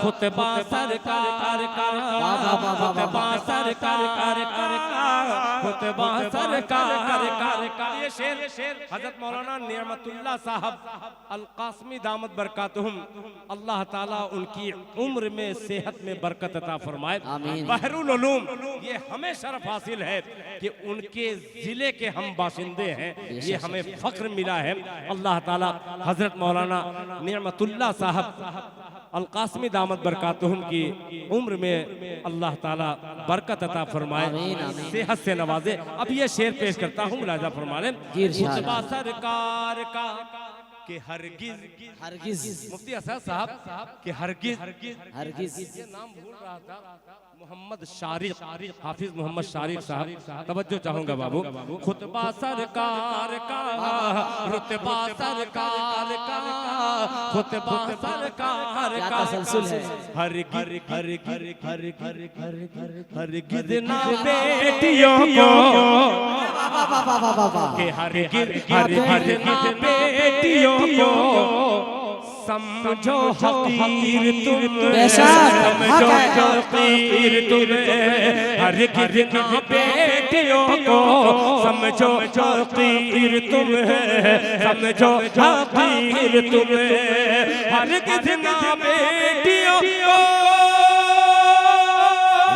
खुतबा सरकार का, खुतबा सरकार का, खुतबा सरकार का। ये शेर हजरत मौलाना नियमतुल्लाह साहब अल कासमी दामत बरकातुहुम, अल्लाह ताला उनकी उम्र में सेहत में बरकत अता फरमाए। बहरुल उलूम, ये हमें शरफ हासिल है कि उनके जिले के हम बाशिंदे हैं, ये हमें फख्र मिला है। अल्लाह ताला हजरत मौलाना नियमतुल्लाह साहब अलकासमी दामद बरकातुहुम की उम्र में अल्लाह ताला बरकत अता फरमाए, सेहत से नवाजे। अब ये शेर पेश करता हूँ, मुलाजा फरमा लें। खुतबा सरकार का कि हरगिज मुफ्ती असद साहब कि हरगिज ये नाम भूल रहा था, मोहम्मद शारिक, हाफिज मोहम्मद शारिक साहब, तवज्जो चाहूंगा बाबू। खुतबा सरकार का, रुतबा सरकार का, खुतबा सरकार का, हरगिज ना बेटियों को, के हरगिज ना बेटियों को समझो हकीर तुम, समझो हकीर तुम, हरगिज ना बेटियों को समझो हकीर तुम, समझो हकीर तुम, हरगिज ना बेटियों को।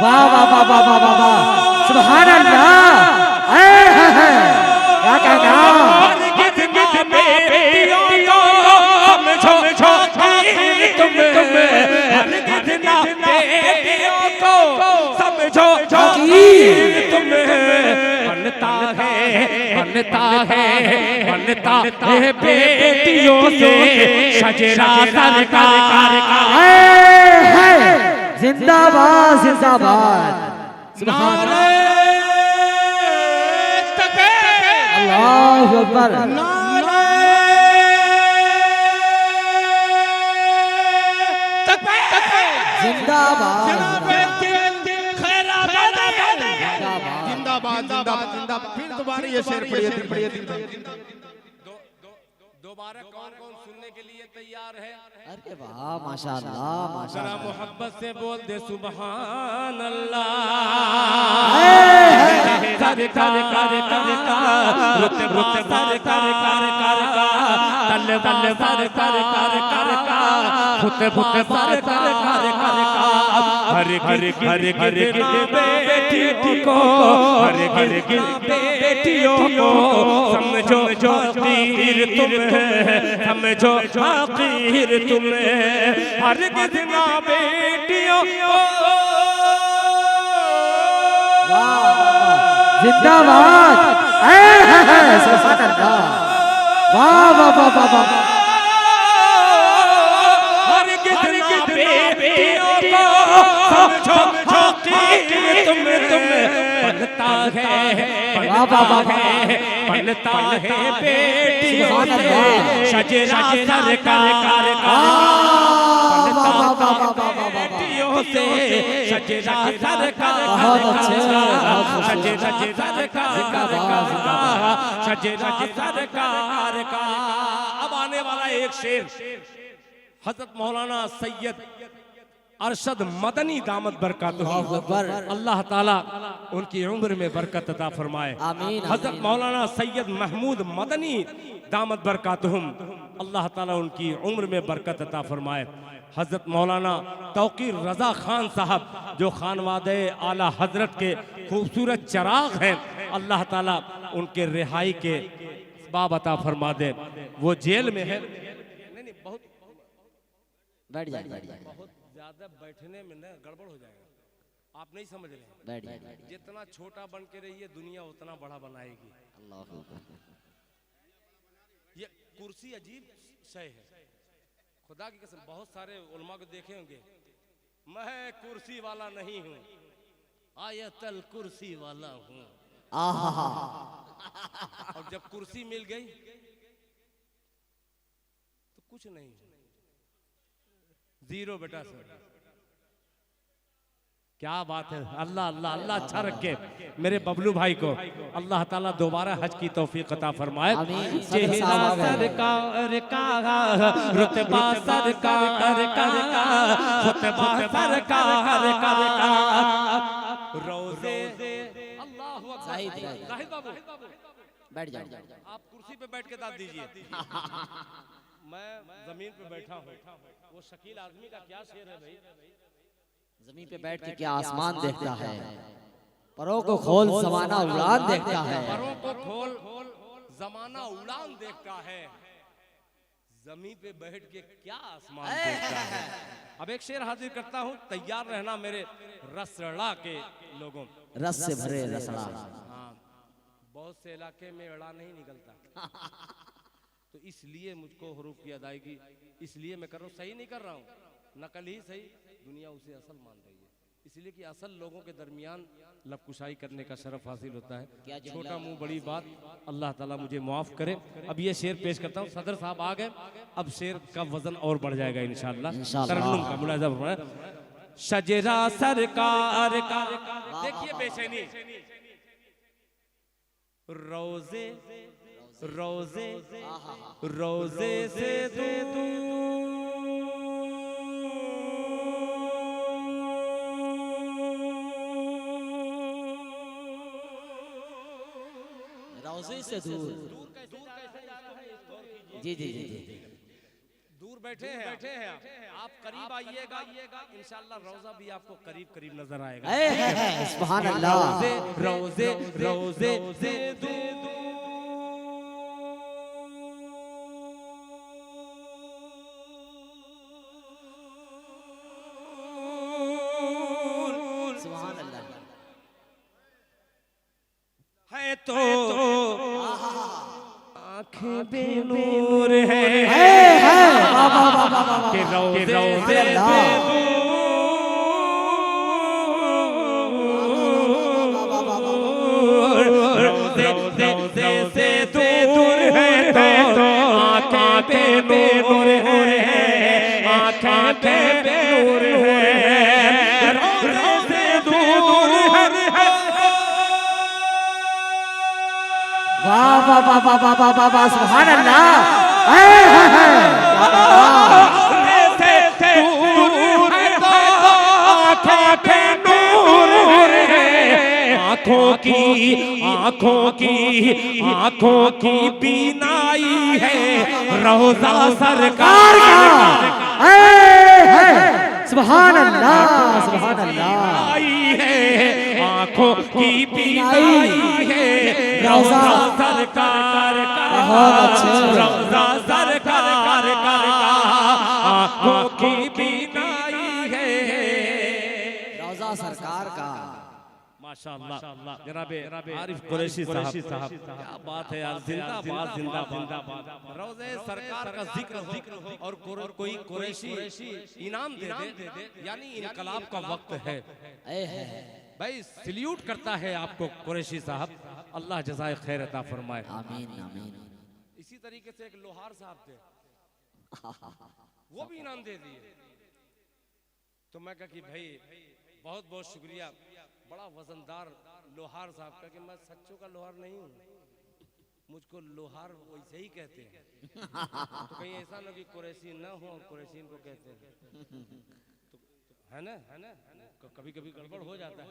वाह वाह वाह वाह वाह वाह वाह, सुभान अल्लाह, क्या कहना। हरगिज ना बेटियों को समझो हकीर तुम, हरगिज ना बेटियों को समझो हकीर तुम, बनता है बेटियों से शजरा सरकार का। जिंदाबाद जिंदाबाद, नारे तकबीर, अल्लाहु अकबर, नारे तकबीर, जिंदाबाद जिंदाबाद जिंदाबाद जिंदाबाद। फिर दोबारा ये शेर पढ़िए। दोबारा कौन कौन सुनने के लिए तैयार है? अरे वाह माशाअल्लाह माशाअल्लाह, जरा मोहब्बत से बोल दे सुभान अल्लाह। बेटियों को समझो हकीर तुम, समझो हकीर तुम, हरगिज ना बेटियों को। जिंदाबाद, सुभान अल्लाह, वाह वाह वाह वाह वाह, हरगिज ना बेटियों को समझो हकीर तुम, बनता है बेटियों से शजरा सरकार का, बेटियों से शजरा सरकार का, शजरा सरकार का। अब आने वाला एक शेर हजरत मौलाना सैयद अरशद मदनी दामद बरकातुहू, अल्लाह ताला उनकी उम्र में बरकत अता फरमाए। हजरत मौलाना सैयद महमूद मदनी दामद बरकातुहुम, अल्लाह ताला उनकी उम्र में बरकत अता फरमाए। हजरत मौलाना तौकीर रजा खान साहब जो खानवादे आला हजरत के खूबसूरत चिराग हैं, अल्लाह ताला उनके रिहाई के असबाब अता फरमा दे। वो जेल में है, नहीं बहुत बैठ जाइए बैठ जाइए, बहुत ज्यादा बैठने में ना गड़बड़ हो जाएगा, आप नहीं समझ रहे हैं। बैठ जाइए, जितना छोटा बन के रहिए दुनिया उतना बड़ा बनाएगी। अल्लाह, ये कुर्सी अजीब शय है, खुदा की कसम। बहुत सारे उलमा को देखे होंगे, मैं कुर्सी वाला नहीं हूँ, आयतल कुर्सी वाला हूँ। और जब कुर्सी मिल गई तो कुछ नहीं, जीरो बेटा सर। क्या बात है, अल्लाह अल्लाह अल्लाह अच्छा रखे मेरे बबलू भाई को, अल्लाह ताला दोबारा हज की तौफीक अता फरमाए। चेहरा सरकार का, रुतबा सरकार का, खुतबा सरकार का, रोज़े अल्लाहु अकबर। जाहिद बाबू बैठ जाओ, आप कुर्सी पे बैठ के दाद दीजिए, मैं जमीन पे बैठा हूँ। वो शकील आदमी का क्या शेर है भाई, जमीन पे बैठ के क्या आसमान देखता है, परों को खोल जमाना उड़ान देखता है, परों को खोल जमाना उड़ान देखता है, जमीन पे बैठ के क्या आसमान देखता है। अब एक शेर हाजिर करता हूँ, तैयार रहना मेरे रसड़ा के लोगों। रस से भरे रसड़ा। हाँ, बहुत से इलाके में अड़ा नहीं निकलता तो इसलिए मुझको हरूफ की अदायगी इसलिए मैं कर रहा हूँ, सही नहीं कर रहा हूँ, नकल ही सही, दुनिया उसे असल मान रही है, इसलिए कि असल लोगों के दरमियान लबकुशाई करने का शरफ हासिल होता है। छोटा मुंह बड़ी बात, अल्लाह ताला मुझे माफ करे। अब ये शेर पेश करता हूँ, सदर साहब आ गए, अब शेर का वजन और बढ़ जाएगा इंशाअल्लाह। तरन्नुम का मुलाजा फरमाया। शजरा सरकार का, देखिए बेचैनी, रोजे रोजे रोजे से रोजे से दूर। जी जी जी जी। दूर बैठे हैं आप करीब आइएगा, इंशाअल्लाह रोजा भी आपको करीब करीब नजर आएगा। सुभान अल्लाह। रोजे रोजे से दूर है तो आँखें बेनूर है कि रोज़े से दूर है तो आँखें बेनूर है, आँखें बेनूर है, रोज़े से दूर है। वाह वाह वाह वाह वाह वाह वाह वाह, सुभान अल्लाह। आँखों की बीनाई है रोज़ा सरकार का। सुभान अल्लाह सुभान अल्लाह। आँखों की बीनाई है रोज़ा सरकार का, रोज़ा सरकार का, आँखों की बीनाई है रोज़ा सरकार का। माशाअल्लाह जनाबे आरिफ कुरैशी साहब, क्या बात है यार, जिंदाबाद जिंदाबाद। रोज़े सरकार का जिक्र हो और कोई कुरैशी इनाम दे दे, यानी इनकलाब का वक्त है भाई। सल्यूट करता है आपको कुरैशी साहब, अल्लाह जज़ाए खैर अता फरमाए। आमीन आमीन। इसी तरीके से एक लोहार साहब थे, वो भी इनाम दे दिए। तो मैं कहा कि भाई बहुत बहुत शुक्रिया, बड़ा वजनदार लोहार साहब का, कि मैं सच्चों का लोहार नहीं हूँ, मुझको लोहार वैसे ही कहते हैं। तो कहीं ऐसा ना कि कुरैशी ना हो और कुरैशी इनको कहते हैं, तो है ना कभी कभी गड़बड़ हो जाता है।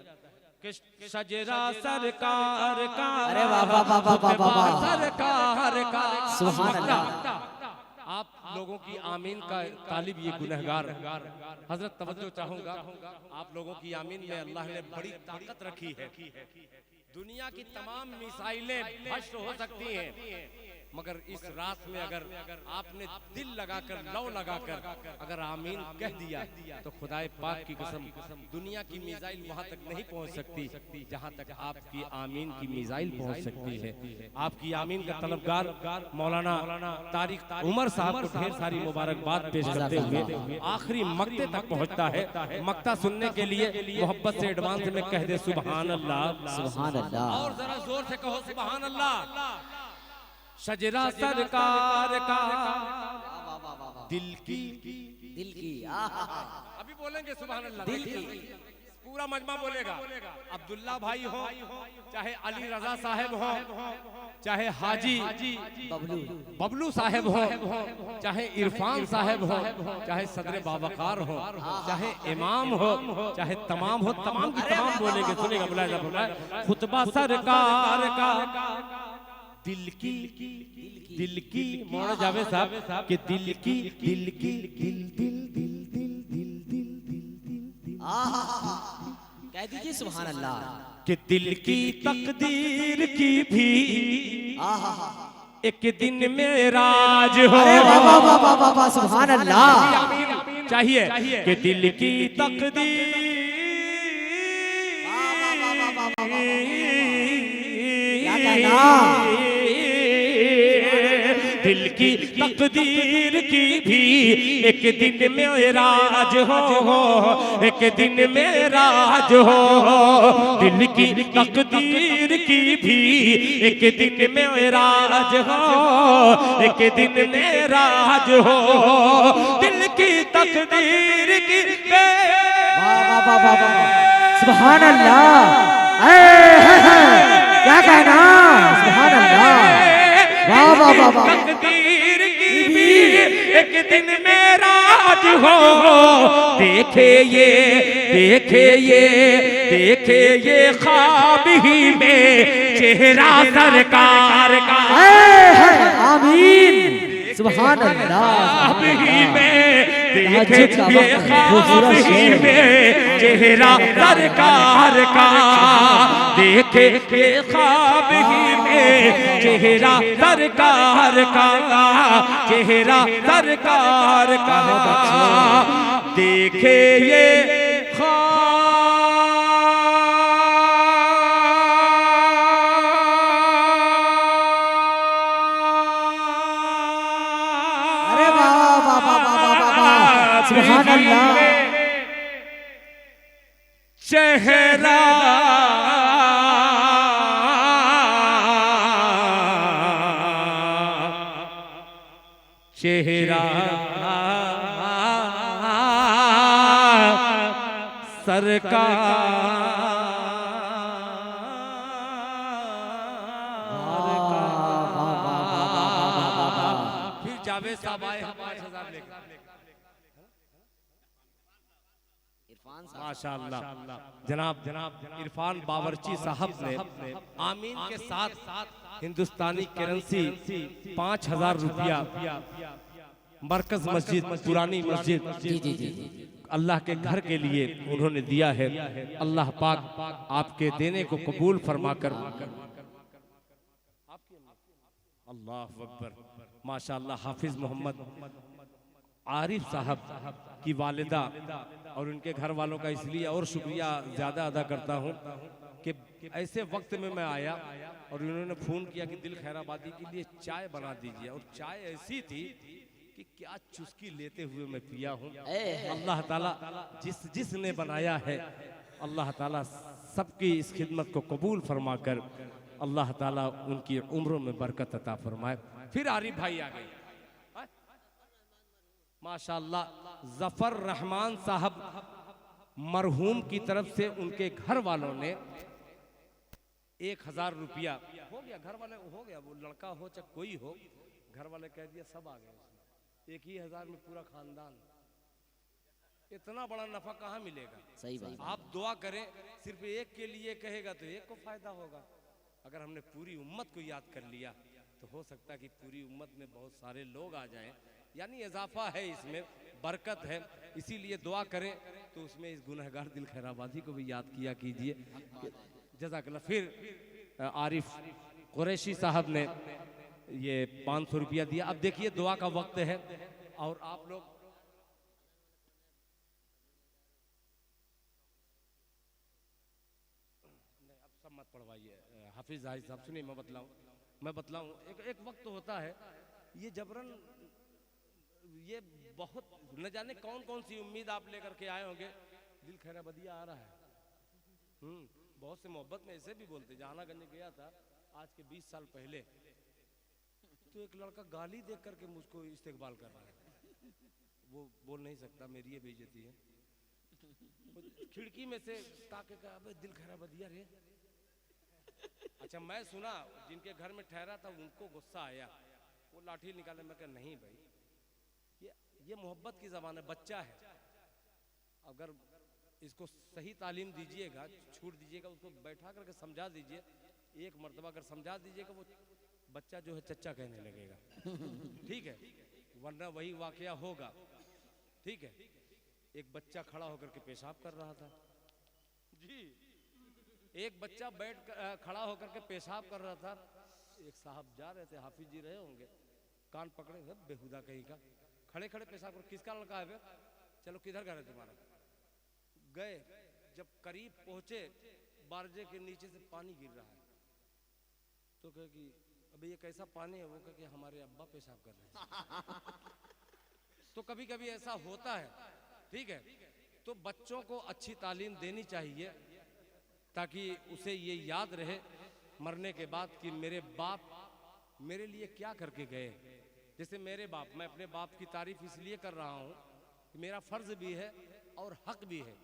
कि शजरा सरकार का, अरे वाह वाह वाह वाह वाह, सरकार का, सुभान अल्लाह। आप लोगों की आमीन का तालिब ये गुनहगार हजरत तवज्जो चाहूंगा, आप लोगों की आमीन में अल्लाह ने बड़ी ताकत रखी है। दुनिया की तमाम मिसाइलें भस्म हो सकती हैं, मगर इस रात में अगर आपने दिल लगाकर, लौ लगाकर अगर आमीन कह दिया तो खुदाए पाक की कसम दुनिया की मिसाइल वहां तक नहीं पहुंच सकती जहां तक आपकी आमीन की मिसाइल पहुंच सकती है। आपकी आमीन का तलबगार मौलाना तारिक उमर साहब को ढेर सारी मुबारकबाद पेश करते हुए आखिरी मक्ते तक पहुंचता है। मक्ता सुनने के लिए मोहब्बत से एडवांस में कह दे सुभान अल्लाह, सुभान अल्लाह, और जरा जोर से कहो सुभान अल्लाह। शजरा सरकार का, दिल की अभी बोलेंगे सुभान अल्लाह, दिल की पूरा मजमा बोलेगा। अब्दुल्ला भाई हो, चाहे अली रजा साहब हो, चाहे हाजी बबलू साहब हो, चाहे इरफान साहब हो, चाहे सदर बावकार हो, चाहे इमाम हो, चाहे तमाम हो, तमाम की तमाम बोलेंगे। सुनेगा बुलाया खुतबा सरकार का, दिल की मौलाना जावेद साहब के दिल की दिल कह दीजिए सुभान अल्लाह। कि दिल की तकदीर की भी एक दिन मेराज हो। अरे वाह वाह वाह वाह वाह वाह, सुभान अल्लाह। चाहिए कि दिल की तकदीर क्या कहना? दिल की तकदीर की भी एक दिन मेराज हो, एक दिन मेराज हो। दिल की तकदीर की भी एक दिन मेराज हो, एक दिन मेराज हो। दिल की तकदीर की वाह वाह वाह वाह वाह, सुभान अल्लाह। क्या कहना? सुभान अल्लाह, वाह वाह वाह वाह। तकदीर की भी एक दिन मेराज हो। देखे ये देखे ये देखे ये ख्वाब ही में चेहरा सरकार का। आमीन, सुभान अल्लाह। ख्वाब ही में देखे ये ख्वाब ही में चेहरा सरकार का। देखे ये ख्वाब ही में चेहरा सरकार का, चेहरा सरकार का। देखे ये अरे वाह वाह वाह वाह वाह वाह वाह, सुभान अल्लाह। चेहरा चेहरा सरकार। फिर जावेद साहब आए 5,000 लेकर। माशाअल्लाह जनाब इरफान बावर्ची साहब ने आमीन के साथ हिंदुस्तानी करेंसी 5,000 रुपया मरकज मस्जिद पुरानी मस्जिद अल्लाह के घर के लिए उन्होंने दिया है। अल्लाह पाक आपके देने को कबूल फरमाकर। अल्लाह अकबर। माशाअल्लाह हाफिज मोहम्मद आरिफ साहब की वालिदा और उनके घर वालों का इसलिए और शुक्रिया ज़्यादा अदा करता हूँ कि ऐसे वक्त में मैं आया और उन्होंने फ़ोन किया कि दिल खैराबादी के लिए चाय बना दीजिए। और चाय ऐसी थी कि क्या चुस्की लेते हुए मैं पिया हूँ। अल्लाह ताला जिसने बनाया है अल्लाह ताला सबकी इस खिदमत को कबूल फरमाकर अल्लाह ताला उनकी उम्रों में बरकत अता फरमाए। फिर आरिफ भाई आ गए माशाअल्लाह। जफर रहमान साहब मरहूम की तरफ से उनके घर वालों ने 1,000 रुपया हो गया। घर वाले हो गया, वो लड़का हो चाहे कोई हो, घर वाले कह दिया सब आ गए उसमें। 1,000 में पूरा खानदान। इतना बड़ा नफा कहाँ मिलेगा? सही बात। आप दुआ करें, सिर्फ एक के लिए कहेगा तो एक को फायदा होगा। अगर हमने पूरी उम्मत को याद कर लिया तो हो सकता है कि पूरी उम्मत में बहुत सारे लोग आ जाएं। यानी इजाफा है, इसमें बरकत है। इसीलिए दुआ करें तो उसमें इस गुनहगार दिल खैराबादी को भी याद किया कीजिए। जज़ाकल्लाह। फिर आरिफ कुरैशी साहब ने ये 500 रुपया दिया। अब देखिए दुआ का वक्त है और आप लोग अब सब मत पढ़वाइए। हाफिज साहब सुनिए, मैं बतलाऊं एक वक्त होता है ये जबरन, ये बहुत न जाने कौन कौन सी उम्मीद आप लेकर के आए होंगे। दिल खैराबदिया आ रहा है। बहुत से मोहब्बत में ऐसे भी बोलते। जहानागंज गया था आज के 20 साल पहले, तो एक लड़का गाली देख करके मुझको इस्तेकबाल कर रहा है। वो बोल नहीं सकता, मेरी ये बेइज्जती है। खिड़की में से ताके का, अबे दिल खैराबदिया रे। अच्छा मैं सुना जिनके घर में ठहरा था उनको गुस्सा आया, वो लाठी निकाले। मैं कहा नहीं भाई, ये मोहब्बत की ज़बान है, बच्चा है। अगर इसको सही तालीम दीजिएगा, छूट दीजिएगा, उसको बैठा करके समझा दीजिए। एक मर्तबा अगर समझा दीजिएगा वो बच्चा जो है चच्चा कहने लगेगा। ठीक है, वरना वही वाकया होगा। ठीक है, एक बच्चा खड़ा होकर के पेशाब कर रहा था जी। एक बच्चा खड़ा होकर के पेशाब कर रहा था। एक साहब जा रहे थे, हाफिज जी रहे होंगे, कान पकड़े हुए बेहुदा कहीं का, खड़े खड़े पेशाब कर, किसका लड़का है बे? चलो किधर घर है तुम्हारा? गए, जब करीब पहुंचे बारजे के नीचे से पानी गिर रहा है, तो कहे कि अबे ये कैसा पानी है? वो कहे कि हमारे अब्बा पेशाब कर रहे हैं। तो कभी कभी ऐसा होता है, ठीक है। तो बच्चों को अच्छी तालीम देनी चाहिए ताकि उसे ये याद रहे मरने के बाद कि मेरे बाप मेरे लिए क्या करके गए। जैसे मेरे बाप, मैं अपने बाप की तारीफ इसलिए कर रहा हूँ कि मेरा फर्ज भी है और हक भी है।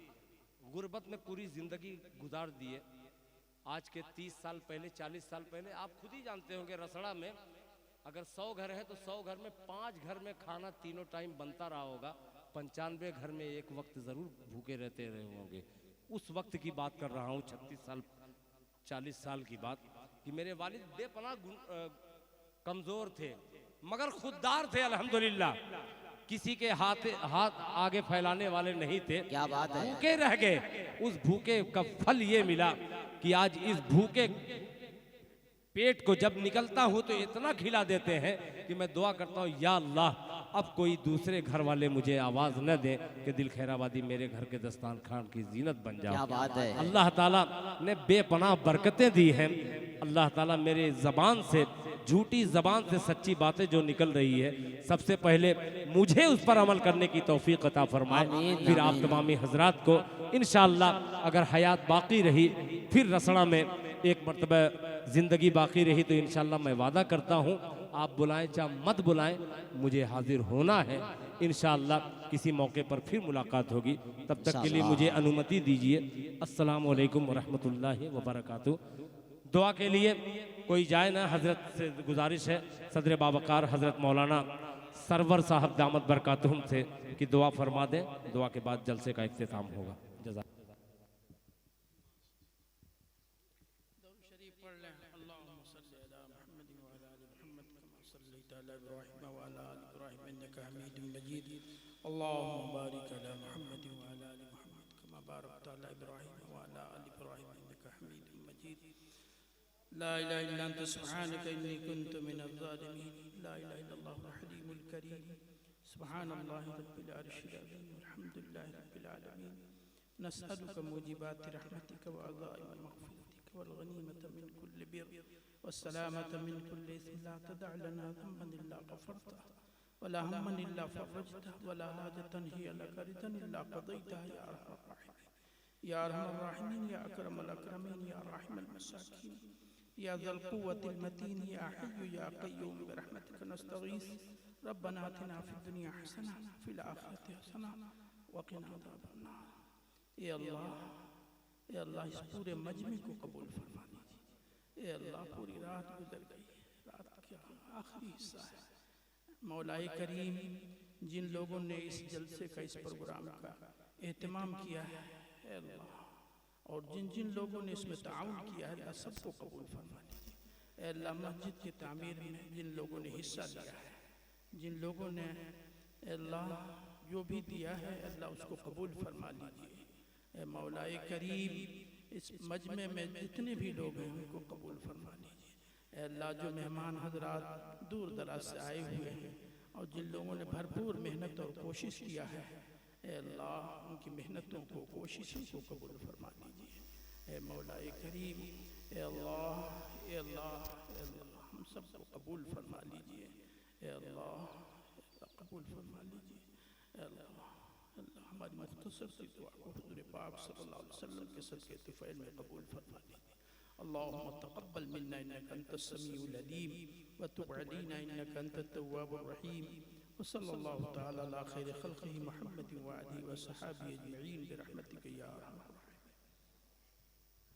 गुर्बत में पूरी जिंदगी गुजार दिए। आज के 30 साल पहले, 40 साल पहले, आप खुद ही जानते होंगे, रसड़ा में अगर 100 घर है तो 100 घर में 5 घर में खाना तीनों टाइम बनता रहा होगा, 95 घर में एक वक्त जरूर भूखे रहते रहे होंगे। उस वक्त की बात कर रहा हूँ, 36 साल 40 साल की बात, कि मेरे वालिद बेपनाह कमजोर थे मगर खुददार थे अल्हम्दुलिल्लाह। किसी के हाथ आगे फैलाने वाले नहीं थे। क्या बात है। भूखे रह गए। उस भूखे का फल ये मिला कि आज इस भूखे पेट को जब निकलता हूं तो इतना खिला देते हैं कि मैं दुआ करता हूं, या अल्लाह अब कोई दूसरे घर वाले मुझे आवाज न दे कि दिल खैराबादी मेरे घर के दस्तान खान की जीनत बन जाओ। क्या बात है। अल्लाह ताला ने बेपनाह बरकतें दी हैं। अल्लाह ताला मेरे जबान से, झूठी जबान से सच्ची बातें जो निकल रही है, सबसे पहले मुझे उस पर अमल करने की तौफीक अता फरमाए। फिर आप तमामी हजरात को इंशाअल्लाह अगर हयात बाकी रही, फिर रसड़ा में एक मरतबा जिंदगी बाकी रही तो इंशाअल्लाह मैं वादा करता हूँ, आप बुलाएं चाहे मत बुलाएं, मुझे हाजिर होना है। इंशाअल्लाह किसी मौके पर फिर मुलाकात होगी। तब तक के लिए मुझे अनुमति दीजिए। अस्सलाम वालेकुम वरहमतुल्लाहि वबरकातुहू। दुआ के लिए कोई जाए ना, हजरत से गुजारिश है, सदर बावकार हजरत मौलाना सरवर साहब दामत बरकातुहुम से कि दुआ फरमा दें। दुआ के बाद जलसे का इख्तिताम होगा। जज़ा अल्लाहुम्मा बारिक अला मुहम्मद व अला आलि मुहम्मद कमा बारकता अला इब्राहीम व अला आलि इब्राहीम इन्नका हमीदुम मजीद। ला इलाहा इल्ला अंता सुब्हानका इन्नी कुन्तु मिनज़ ज़ालिमीन। ला इलाहा इल्लल्लाहुल हलीमुल करीम। सुब्हानल्लाहि रब्बिल अर्शिल अज़ीम। अल्हम्दुलिल्लाहि रब्बिल आलमीन। नस्अलुका मूजिबाति रहमतिका व अज़ाइम मग़फ़िरतिका वल गनीमता मिन कुल्लि बिर वस्सलामता मिन कुल्लि इस्म ला तदअ लना ज़ंबन इल्ला ग़फ़रतहु वला हम्मन इल्ला फ़रजतहु वला हाजतन हिय लका रिदन इल्ला क़ज़यतहा या अरहमर राहिमीन या अकरमल अकरमीन या राहिमल मसाकीन या ज़ल क़ुव्वतिल मतीन या हय्यु या क़य्यूम बिरहमतिका नस्तगीस। रब्बना आतिना फ़िद दुनिया हसना फ़िल आखिरति हसना व क़िना अज़ाबन नार। ए अल्लाह इस पूरे मजमे को कबूल फरमा लीजिए। ए अल्लाह पूरी रात गुजर गई, रात का आखिरी हिस्सा है। मौलाए करीम, जिन लोगों ने इस जलसे का, इस प्रोग्राम का एहतमाम किया है अल्लाह, और जिन जिन लोगों ने इसमें ताउन किया है अल्लाह सबको कबूल फरमा लीजिए। अल्लाह मस्जिद की तामीर में जिन लोगों ने हिस्सा लिया है, जिन लोगों ने अल्लाह जो भी दिया है अल्लाह उसको कबूल फरमा लीजिए। मौलाए करीम, इस मजमे में जितने भी लोग हैं उनको कबूल फरमा लीजिए। अल्लाह जो मेहमान हजरात दूर दराज से आए हुए हैं और जिन लोगों ने भरपूर मेहनत और कोशिश किया है अल्लाह उनकी मेहनतों को, कोशिशों को कबूल फरमा लीजिए। मौलाए करीम, अल्लाह हम सबको कबूल फरमा लीजिए। अल्लाह कबूल फरमा लीजिए। अल्लाह हमारी मुख्तसर सी दुआ को हुज़ूर पाक सल्लल्लाहु अलैहि वसल्लम के सदक़े तुफ़ैल में कबूल फरमा लीजिए। अल्लाहुम्मा तक़ब्बल मिन्ना इन्नका अंतस समीउल अलीम व तुब अलैना इन्नका अंतत तव्वाबुर रहीम। व सल्लल्लाहु तआला अला खैरि खल्क़िही मुहम्मद व आलिहि व सहाबिही अजमईन बिरहमतिका या अरहमर